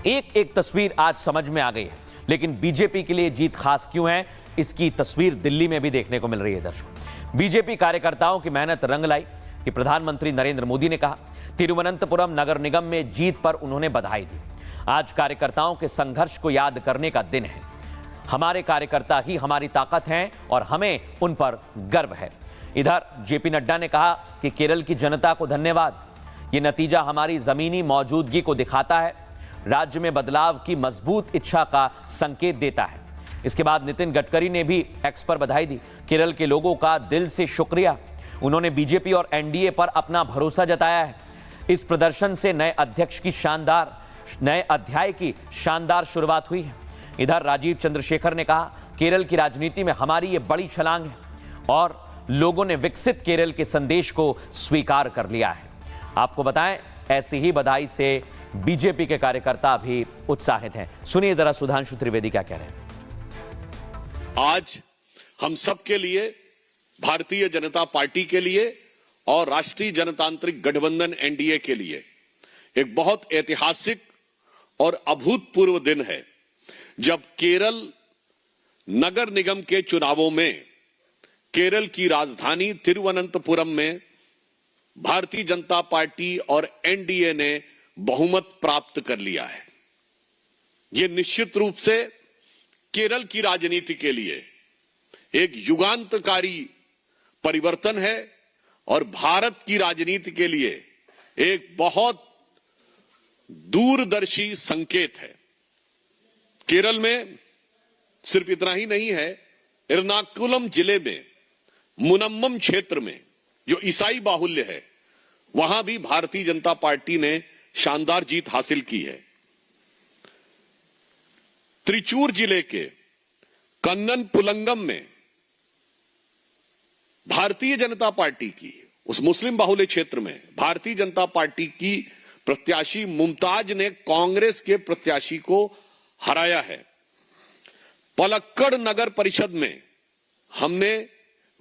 एक एक तस्वीर आज समझ में आ गई है, लेकिन बीजेपी के लिए जीत खास क्यों है, इसकी तस्वीर दिल्ली में भी देखने को मिल रही है। दर्शकों, बीजेपी कार्यकर्ताओं की मेहनत रंग लाई कि प्रधानमंत्री नरेंद्र मोदी ने कहा। तिरुवनंतपुरम नगर निगम में जीत पर उन्होंने बधाई दी। आज कार्यकर्ताओं के संघर्ष को याद करने का दिन है। हमारे कार्यकर्ता ही हमारी ताकत हैं और हमें उन पर गर्व है। इधर जेपी नड्डा ने कहा कि केरल की जनता को धन्यवाद, ये नतीजा हमारी जमीनी मौजूदगी को दिखाता है, राज्य में बदलाव की मजबूत इच्छा का संकेत देता है। इसके बाद नितिन गडकरी ने भी एक्स पर बधाई दी। केरल के लोगों का दिल से शुक्रिया, उन्होंने बीजेपी और एनडीए पर अपना भरोसा जताया है। इस प्रदर्शन से नए अध्याय की शानदार शुरुआत हुई है। इधर राजीव चंद्रशेखर ने कहा, केरल की राजनीति में हमारी ये बड़ी छलांग है और लोगों ने विकसित केरल के संदेश को स्वीकार कर लिया है। आपको बताएं, ऐसी ही बधाई से बीजेपी के कार्यकर्ता भी उत्साहित हैं। सुनिए जरा सुधांशु त्रिवेदी क्या कह रहे हैं। आज हम सब के लिए, भारतीय जनता पार्टी के लिए और राष्ट्रीय जनतांत्रिक गठबंधन एनडीए के लिए एक बहुत ऐतिहासिक और अभूतपूर्व दिन है, जब केरल नगर निगम के चुनावों में केरल की राजधानी तिरुवनंतपुरम में भारतीय जनता पार्टी और एनडीए ने बहुमत प्राप्त कर लिया है। यह निश्चित रूप से केरल की राजनीति के लिए एक युगांतकारी परिवर्तन है और भारत की राजनीति के लिए एक बहुत दूरदर्शी संकेत है। केरल में सिर्फ इतना ही नहीं है, एर्नाकुलम जिले में मुनम्मम क्षेत्र में जो ईसाई बाहुल्य है, वहां भी भारतीय जनता पार्टी ने शानदार जीत हासिल की है। त्रिचूर जिले के कन्नन पुलंगम में भारतीय जनता पार्टी की, उस मुस्लिम बाहुल्य क्षेत्र में भारतीय जनता पार्टी की प्रत्याशी मुमताज ने कांग्रेस के प्रत्याशी को हराया है। पलक्कड़ नगर परिषद में हमने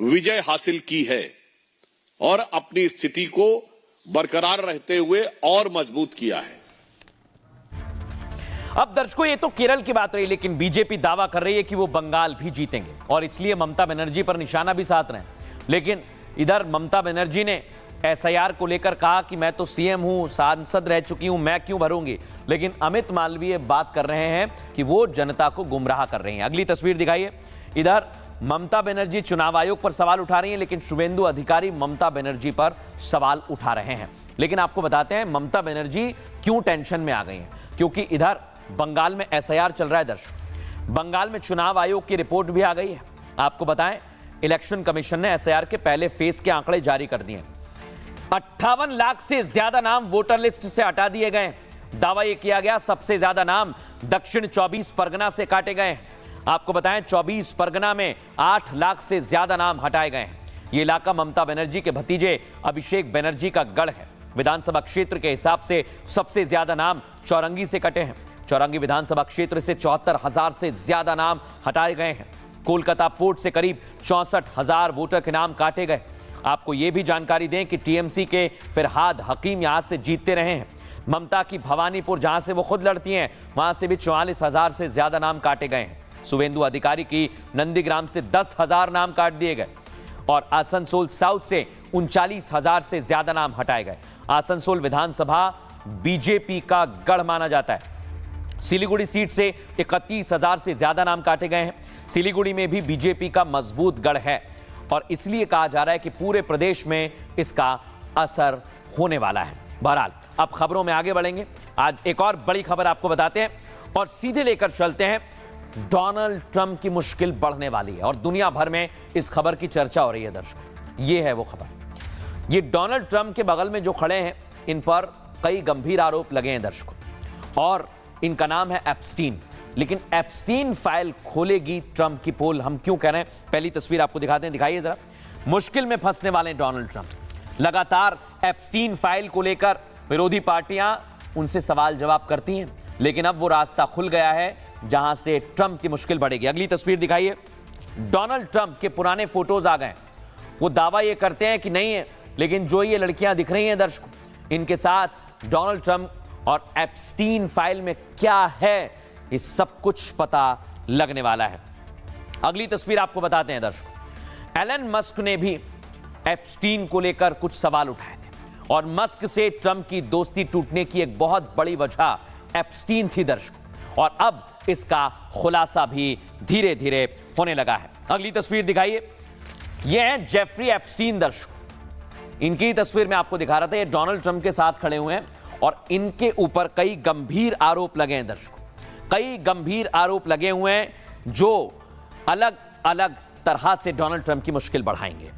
विजय हासिल की है और अपनी स्थिति को बरकरार रहते हुए और मजबूत किया है। अब दर्शकों, ये तो केरल की बात रही, लेकिन बीजेपी दावा कर रही है कि वो बंगाल भी जीतेंगे और इसलिए ममता बनर्जी पर निशाना भी साध रहे हैं। लेकिन इधर ममता बनर्जी ने एसआईआर को लेकर कहा कि मैं तो सीएम हूं, सांसद रह चुकी हूं, मैं क्यों भरूंगी। लेकिन अमित मालवीय बात कर रहे हैं कि वो जनता को गुमराह कर रही हैं। अगली तस्वीर दिखाइए। इधर ममता बनर्जी चुनाव आयोग पर सवाल उठा रही हैं, लेकिन शुवेंदु अधिकारी ममता बनर्जी पर सवाल उठा रहे हैं। लेकिन आपको बताते हैं ममता बनर्जी क्यों टेंशन में आ गई हैं। क्योंकि इधर बंगाल में SIR चल रहा है दर्शक। बंगाल में चुनाव आयोग की रिपोर्ट भी आ गई है। आपको बताएं, इलेक्शन कमीशन ने SIR के पहले फेज के आंकड़े जारी कर दिए। 58 लाख से ज्यादा नाम वोटर लिस्ट से हटा दिए गए। दावा यह किया गया सबसे ज्यादा नाम दक्षिण 24 परगना से काटे गए। आपको बताएं 24 परगना में 8 लाख से ज्यादा नाम हटाए गए हैं। यह इलाका ममता बनर्जी के भतीजे अभिषेक बनर्जी का गढ़ है। विधानसभा क्षेत्र के हिसाब से सबसे ज्यादा नाम चौरंगी से कटे हैं। चौरंगी विधानसभा क्षेत्र से 74,000 से ज्यादा नाम हटाए गए हैं। कोलकाता पोर्ट से करीब 64,000 वोटर के नाम काटे गए। आपको यह भी जानकारी दें कि TMC के फिरहाद हकीम यहां से जीतते रहे हैं। ममता की भवानीपुर, जहां से वो खुद लड़ती हैं, वहां से भी 44,000 से ज्यादा नाम काटे गए हैं। शुवेंदु अधिकारी की नंदीग्राम से 10,000 नाम काट दिए गए और आसनसोल साउथ से 39,000 से ज्यादा नाम हटाए गए। आसनसोल विधानसभा बीजेपी का गढ़ माना जाता है। सिलीगुड़ी सीट से 31,000 से ज्यादा नाम काटे गए हैं। सिलीगुड़ी में भी बीजेपी का मजबूत गढ़ है और इसलिए कहा जा रहा है कि पूरे प्रदेश में इसका असर होने वाला है। बहरहाल अब खबरों में आगे बढ़ेंगे। आज एक और बड़ी खबर आपको बताते हैं और सीधे लेकर चलते हैं। डोनाल्ड ट्रंप की मुश्किल बढ़ने वाली है और दुनिया भर में इस खबर की चर्चा हो रही है दर्शकों। ये है वो खबर। ये डोनाल्ड ट्रंप के बगल में जो खड़े हैं, इन पर कई गंभीर आरोप लगे हैं दर्शकों और इनका नाम है एप्स्टीन। लेकिन एप्स्टीन फाइल खोलेगी ट्रंप की पोल। हम क्यों कह रहे हैं, पहली तस्वीर आपको दिखाते हैं, दिखाइए जरा। मुश्किल में फंसने वाले डोनाल्ड ट्रंप। लगातार एप्स्टीन फाइल को लेकर विरोधी पार्टियां उनसे सवाल जवाब करती हैं, लेकिन अब वो रास्ता खुल गया है जहां से ट्रंप की मुश्किल बढ़ेगी। अगली तस्वीर दिखाइए। डोनाल्ड ट्रंप के पुराने फोटोज आ गए। वो दावा ये करते हैं कि नहीं है, लेकिन जो ये लड़कियां दिख रही हैं दर्शकों, इनके साथ डोनाल्ड ट्रंप और एप्स्टीन फाइल में क्या है, ये सब कुछ पता लगने वाला है। अगली तस्वीर आपको बताते हैं दर्शकों। एलन मस्क ने भी एप्स्टीन को लेकर कुछ सवाल उठाए थे और मस्क से ट्रंप की दोस्ती टूटने की एक बहुत बड़ी वजह एप्स्टीन थी दर्शकों और अब इसका खुलासा भी धीरे धीरे होने लगा है। अगली तस्वीर दिखाइए। यह है जेफरी एप्स्टीन दर्शकों। इनकी तस्वीर में आपको दिखा रहा था। ये डोनाल्ड ट्रंप के साथ खड़े हुए हैं और इनके ऊपर कई गंभीर आरोप लगे हैं दर्शकों। कई गंभीर आरोप लगे हुए हैं जो अलग अलग तरह से डोनाल्ड ट्रंप की मुश्किल बढ़ाएंगे।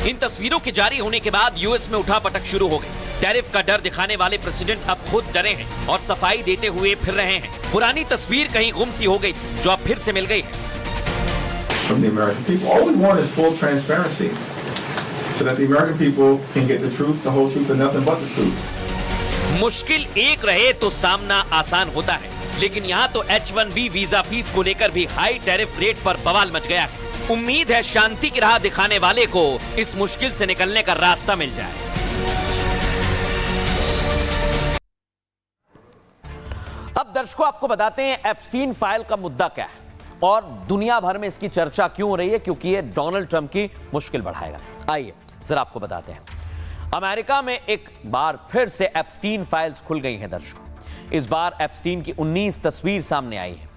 इन तस्वीरों के जारी होने के बाद यूएस में उठापटक शुरू हो गई। टैरिफ का डर दिखाने वाले प्रेसिडेंट अब खुद डरे हैं और सफाई देते हुए फिर रहे हैं। पुरानी तस्वीर कहीं गुम सी हो गई जो अब फिर से मिल गई है। From the American people, all we want is full transparency, so that the American people can get the truth, the whole truth, and nothing but the truth. मुश्किल एक रहे तो सामना आसान होता है, लेकिन यहाँ तो H-1B वीजा फीस को लेकर भी हाई टैरिफ रेट पर बवाल मच गया है। उम्मीद है शांति की राह दिखाने वाले को इस मुश्किल से निकलने का रास्ता मिल जाए। अब दर्शकों आपको बताते हैं एप्स्टीन फाइल का मुद्दा क्या है और दुनिया भर में इसकी चर्चा क्यों हो रही है, क्योंकि ये डोनाल्ड ट्रंप की मुश्किल बढ़ाएगा। आइए जरा आपको बताते हैं। अमेरिका में एक बार फिर से एप्स्टीन फाइल्स खुल गई हैं दर्शकों। इस बार एप्स्टीन की 19 तस्वीर सामने आई है।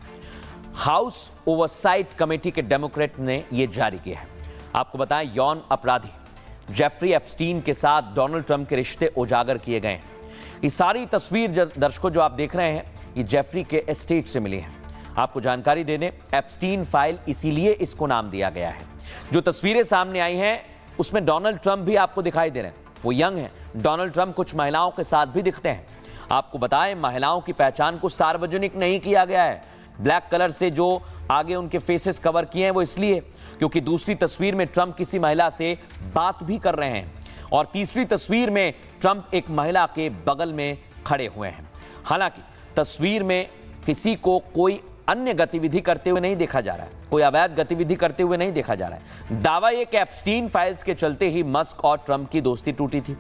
हाउस ओवरसाइट कमेटी के डेमोक्रेट ने यह जारी किया है। आपको बताएं, यौन अपराधी जेफरी एप्स्टीन के साथ डोनाल्ड ट्रंप के रिश्ते उजागर किए गए हैं। ये सारी तस्वीर दर्शकों जो आप देख रहे हैं, ये जेफरी के एस्टेट से मिली है। आपको जानकारी दे दें, एप्स्टीन फाइल इसीलिए इसको नाम दिया गया है। जो तस्वीरें सामने आई हैं उसमें डोनाल्ड ट्रंप भी आपको दिखाई दे रहे हैं। वो यंग हैं। डोनाल्ड ट्रंप कुछ महिलाओं के साथ भी दिखते हैं। आपको बताएं, महिलाओं की पहचान को सार्वजनिक नहीं किया गया है। ब्लैक कलर से जो आगे उनके फेसेस कवर किए हैं वो इसलिए क्योंकि दूसरी तस्वीर में ट्रंप किसी महिला से बात भी कर रहे हैं और तीसरी तस्वीर में ट्रंप एक महिला के बगल में खड़े हुए हैं। हालांकि तस्वीर में किसी को कोई अन्य गतिविधि करते हुए नहीं देखा जा रहा है, कोई अवैध गतिविधि करते हुए नहीं देखा जा रहा है। दावा यह कि एप्स्टीन फाइल्स के चलते ही मस्क और ट्रंप की दोस्ती टूटी थी।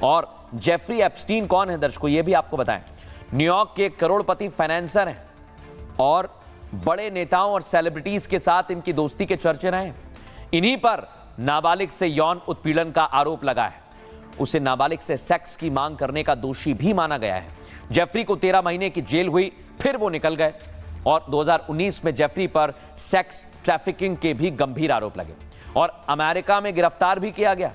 और जेफरी एप्स्टीन कौन है दर्शकों, यह भी आपको बताएं। न्यूयॉर्क के करोड़पति फाइनेंसर हैं और बड़े नेताओं और सेलिब्रिटीज के साथ इनकी दोस्ती के चर्चे रहे हैं। इन्हीं पर नाबालिग से यौन उत्पीड़न का आरोप लगा है। उसे नाबालिग से सेक्स की मांग करने का दोषी भी माना गया है। जेफरी को 13 महीने की जेल हुई, फिर वो निकल गए। और 2019 में जेफरी पर सेक्स ट्रैफिकिंग के भी गंभीर आरोप लगे और अमेरिका में गिरफ्तार भी किया गया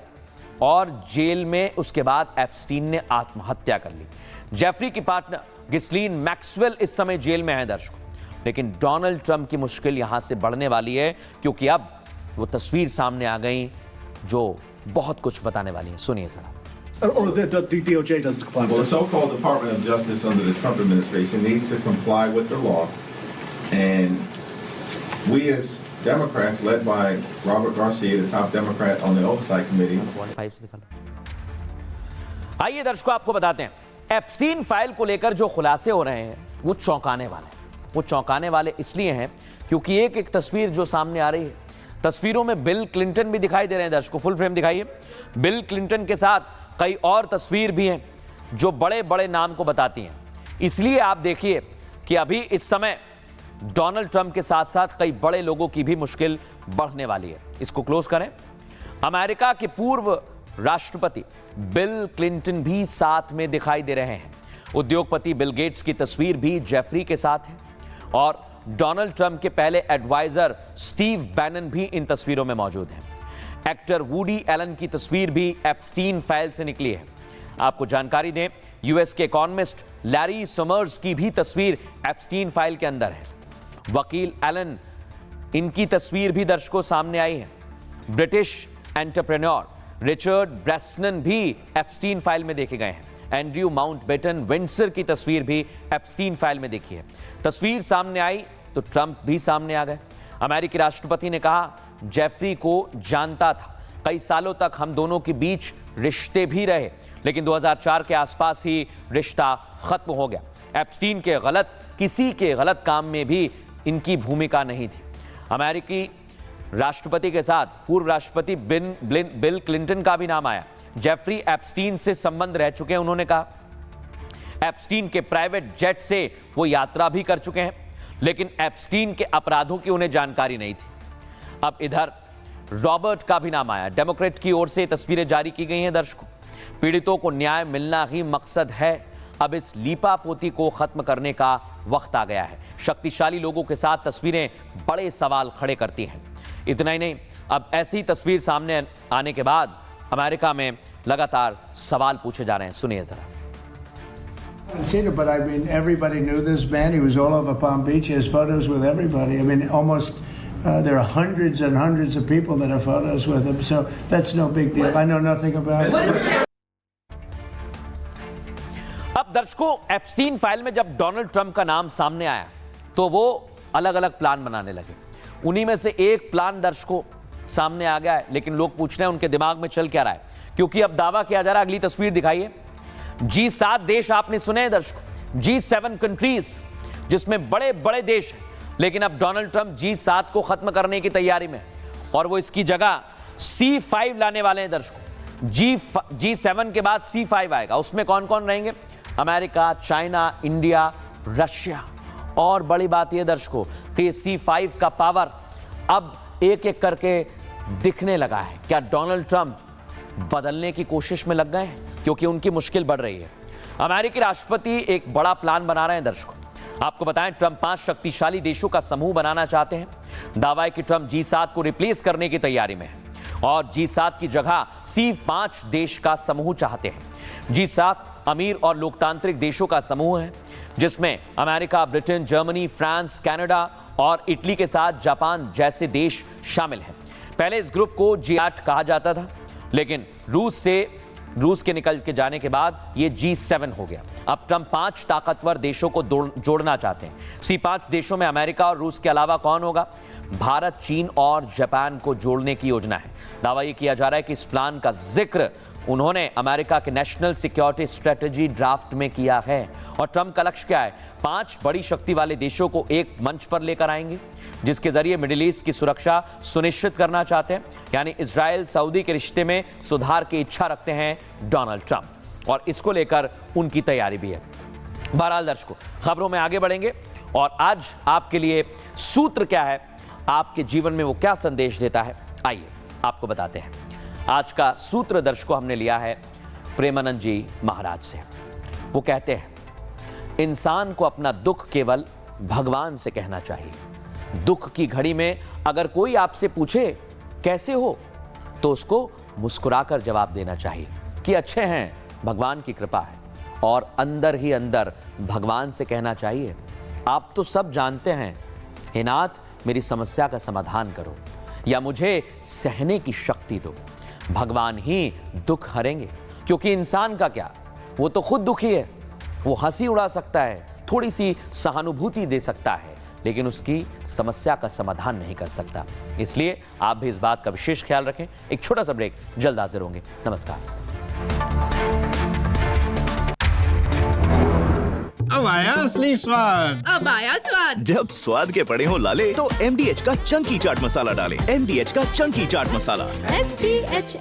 और जेल में उसके बाद एप्स्टीन ने आत्महत्या कर ली। जेफरी की पार्टनर गिस्लीन मैक्सवेल इस समय जेल में है दर्शकों, लेकिन डोनाल्ड ट्रंप की मुश्किल यहां से बढ़ने वाली है क्योंकि अब वो तस्वीर सामने आ गई जो बहुत कुछ बताने वाली है। सुनिए जरा। The DOJ doesn't comply with the so-called Department of Justice under the Trump administration needs to comply with the law, and we as Democrats, led by Robert Garcia, the top Democrat on the Oversight Committee. आइए दर्शकों आपको बताते हैं, Epstein file को लेकर जो खुलासे हो रहे हैं वो चौंकाने वाले हैं। वो चौंकाने वाले इसलिए हैं क्योंकि एक एक तस्वीर जो सामने आ रही है, तस्वीरों में बिल क्लिंटन भी दिखाई दे रहे हैं। दर्शकों फुल फ्रेम दिखाइए। बिल क्लिंटन के साथ कई और तस्वीर भी हैं जो बड़े बड़े नाम को बताती हैं। इसलिए आप देखिए कि अभी इस समय डोनाल्ड ट्रंप के साथ साथ कई बड़े लोगों की भी मुश्किल बढ़ने वाली है। इसको क्लोज करें। अमेरिका के पूर्व राष्ट्रपति बिल क्लिंटन भी साथ में दिखाई दे रहे हैं। उद्योगपति बिल गेट्स की तस्वीर भी जेफरी के साथ है और डोनाल्ड ट्रंप के पहले एडवाइजर स्टीव बैनन भी इन तस्वीरों में मौजूद हैं। एक्टर वुडी एलन की तस्वीर भी एप्स्टीन फाइल से निकली है। आपको जानकारी दें, यूएस के इकोनॉमिस्ट लैरी समर्स की भी तस्वीर एप्स्टीन फाइल के अंदर है। वकील एलन, इनकी तस्वीर भी दर्शकों सामने आई है। ब्रिटिश एंटरप्रेन्योर रिचर्ड ब्रैसनन भी एप्स्टीन फाइल में देखे गए हैं। एंड्रयू माउंटबेटन विंडसर की तस्वीर भी एप्स्टीन फाइल में देखी है। तस्वीर सामने आई तो ट्रंप भी सामने आ गए। अमेरिकी राष्ट्रपति ने कहा, जेफरी को जानता था, कई सालों तक हम दोनों के बीच रिश्ते भी रहे, लेकिन 2004 के आसपास ही रिश्ता खत्म हो गया। एप्स्टीन के किसी के गलत काम में भी इनकी भूमिका नहीं थी। अमेरिकी राष्ट्रपति के साथ पूर्व राष्ट्रपति बिल क्लिंटन का भी नाम आया। जेफरी एप्स्टीन से संबंध रह चुके हैं। उन्होंने कहा एप्स्टीन के प्राइवेट जेट से वो यात्रा भी कर चुके हैं, लेकिन एप्स्टीन के अपराधों की उन्हें जानकारी नहीं थी। अब इधर रॉबर्ट का भी नाम आया। डेमोक्रेट की ओर से तस्वीरें जारी की गई हैं। दर्शकों, पीड़ितों को न्याय मिलना ही मकसद है। अब इस लीपापोती को खत्म करने का वक्त आ गया है। शक्तिशाली लोगों के साथ तस्वीरें बड़े सवाल खड़े करती हैं। इतना ही नहीं, अब ऐसी तस्वीर सामने आने के बाद अमेरिका में लगातार सवाल पूछे जा रहे हैं। सुनिए जरा। Seen it, but I mean, everybody knew this man. He was all over Palm Beach. He has photos with everybody. I mean, almost there are hundreds and hundreds of people that have photos with him. So that's no big deal. I know nothing about it. अब दर्शकों, Epstein file में जब Donald Trump का नाम सामने आया तो वो अलग अलग प्लान बनाने लगे। उन्हीं में से एक प्लान दर्शकों सामने आ गया है, लेकिन लोग पूछ रहे हैं उनके दिमाग में चल क्या रहा है, क्योंकि अब दावा किया जा रहा है। अगली तस्वीर दिखाइए। G7 देश आपने सुने हैं दर्शकों, G7 कंट्रीज, जिसमें बड़े बड़े देश हैं, लेकिन अब डोनाल्ड ट्रंप G7 को खत्म करने की तैयारी में और वो इसकी जगह C5 लाने वाले हैं दर्शकों। G7 के बाद C5 आएगा। उसमें कौन कौन रहेंगे? America, China, India, Russia. और बड़ी बात यह दर्शकों कि ये C5 का पावर अब एक एक करके दिखने लगा है। क्या डोनाल्ड ट्रंप बदलने की कोशिश में लग गए हैं? क्योंकि उनकी मुश्किल बढ़ रही है। अमेरिकी राष्ट्रपति एक बड़ा प्लान बना रहे हैं दर्शकों। आपको बताएं, ट्रंप 5 शक्तिशाली देशों का समूह बनाना चाहते हैं। दावा है कि ट्रंप G7 को रिप्लेस करने की तैयारी में है और G7 की जगह C5 देश का समूह चाहते हैं। G7 अमीर और लोकतांत्रिक देशों का समूह है, जिसमें America, Britain, Germany, France, Canada और इटली के साथ जापान जैसे देश शामिल हैं। पहले इस ग्रुप को G8 कहा जाता था, लेकिन रूस के निकल के जाने के बाद ये G7 हो गया। अब ट्रंप 5 ताकतवर देशों को जोड़ना चाहते हैं। C5 देशों में अमेरिका और रूस के अलावा कौन होगा? भारत, चीन और जापान को जोड़ने की योजना है। दावा यह किया जा रहा है कि इस प्लान का जिक्र उन्होंने अमेरिका के नेशनल सिक्योरिटी स्ट्रेटजी ड्राफ्ट में किया है। और ट्रंप का लक्ष्य क्या है? 5 बड़ी शक्ति वाले देशों को एक मंच पर लेकर आएंगे, जिसके जरिए मिडिल ईस्ट की सुरक्षा सुनिश्चित करना चाहते हैं। यानी इजराइल सऊदी के रिश्ते में सुधार की इच्छा रखते हैं डोनाल्ड ट्रंप, और इसको लेकर उनकी तैयारी भी है। बहरहाल दर्शकों, खबरों में आगे बढ़ेंगे और आज आपके लिए सूत्र क्या है, आपके जीवन में वो क्या संदेश देता है, आइए आपको बताते हैं। आज का सूत्र दर्शकों हमने लिया है प्रेमानंद जी महाराज से। वो कहते हैं, इंसान को अपना दुख केवल भगवान से कहना चाहिए। दुख की घड़ी में अगर कोई आपसे पूछे कैसे हो, तो उसको मुस्कुराकर जवाब देना चाहिए कि अच्छे हैं, भगवान की कृपा है। और अंदर ही अंदर भगवान से कहना चाहिए, आप तो सब जानते हैं, हे नाथ मेरी समस्या का समाधान करो या मुझे सहने की शक्ति दो। भगवान ही दुख हरेंगे, क्योंकि इंसान का क्या, वो तो खुद दुखी है। वो हंसी उड़ा सकता है, थोड़ी सी सहानुभूति दे सकता है, लेकिन उसकी समस्या का समाधान नहीं कर सकता। इसलिए आप भी इस बात का विशेष ख्याल रखें। एक छोटा सा ब्रेक, जल्द हाजिर होंगे। नमस्कार। अब आया असली स्वाद। अब आया स्वाद। जब स्वाद के पड़े हो लाले तो MDH का चंकी चाट मसाला डालें। MDH का चंकी चाट मसाला। MDH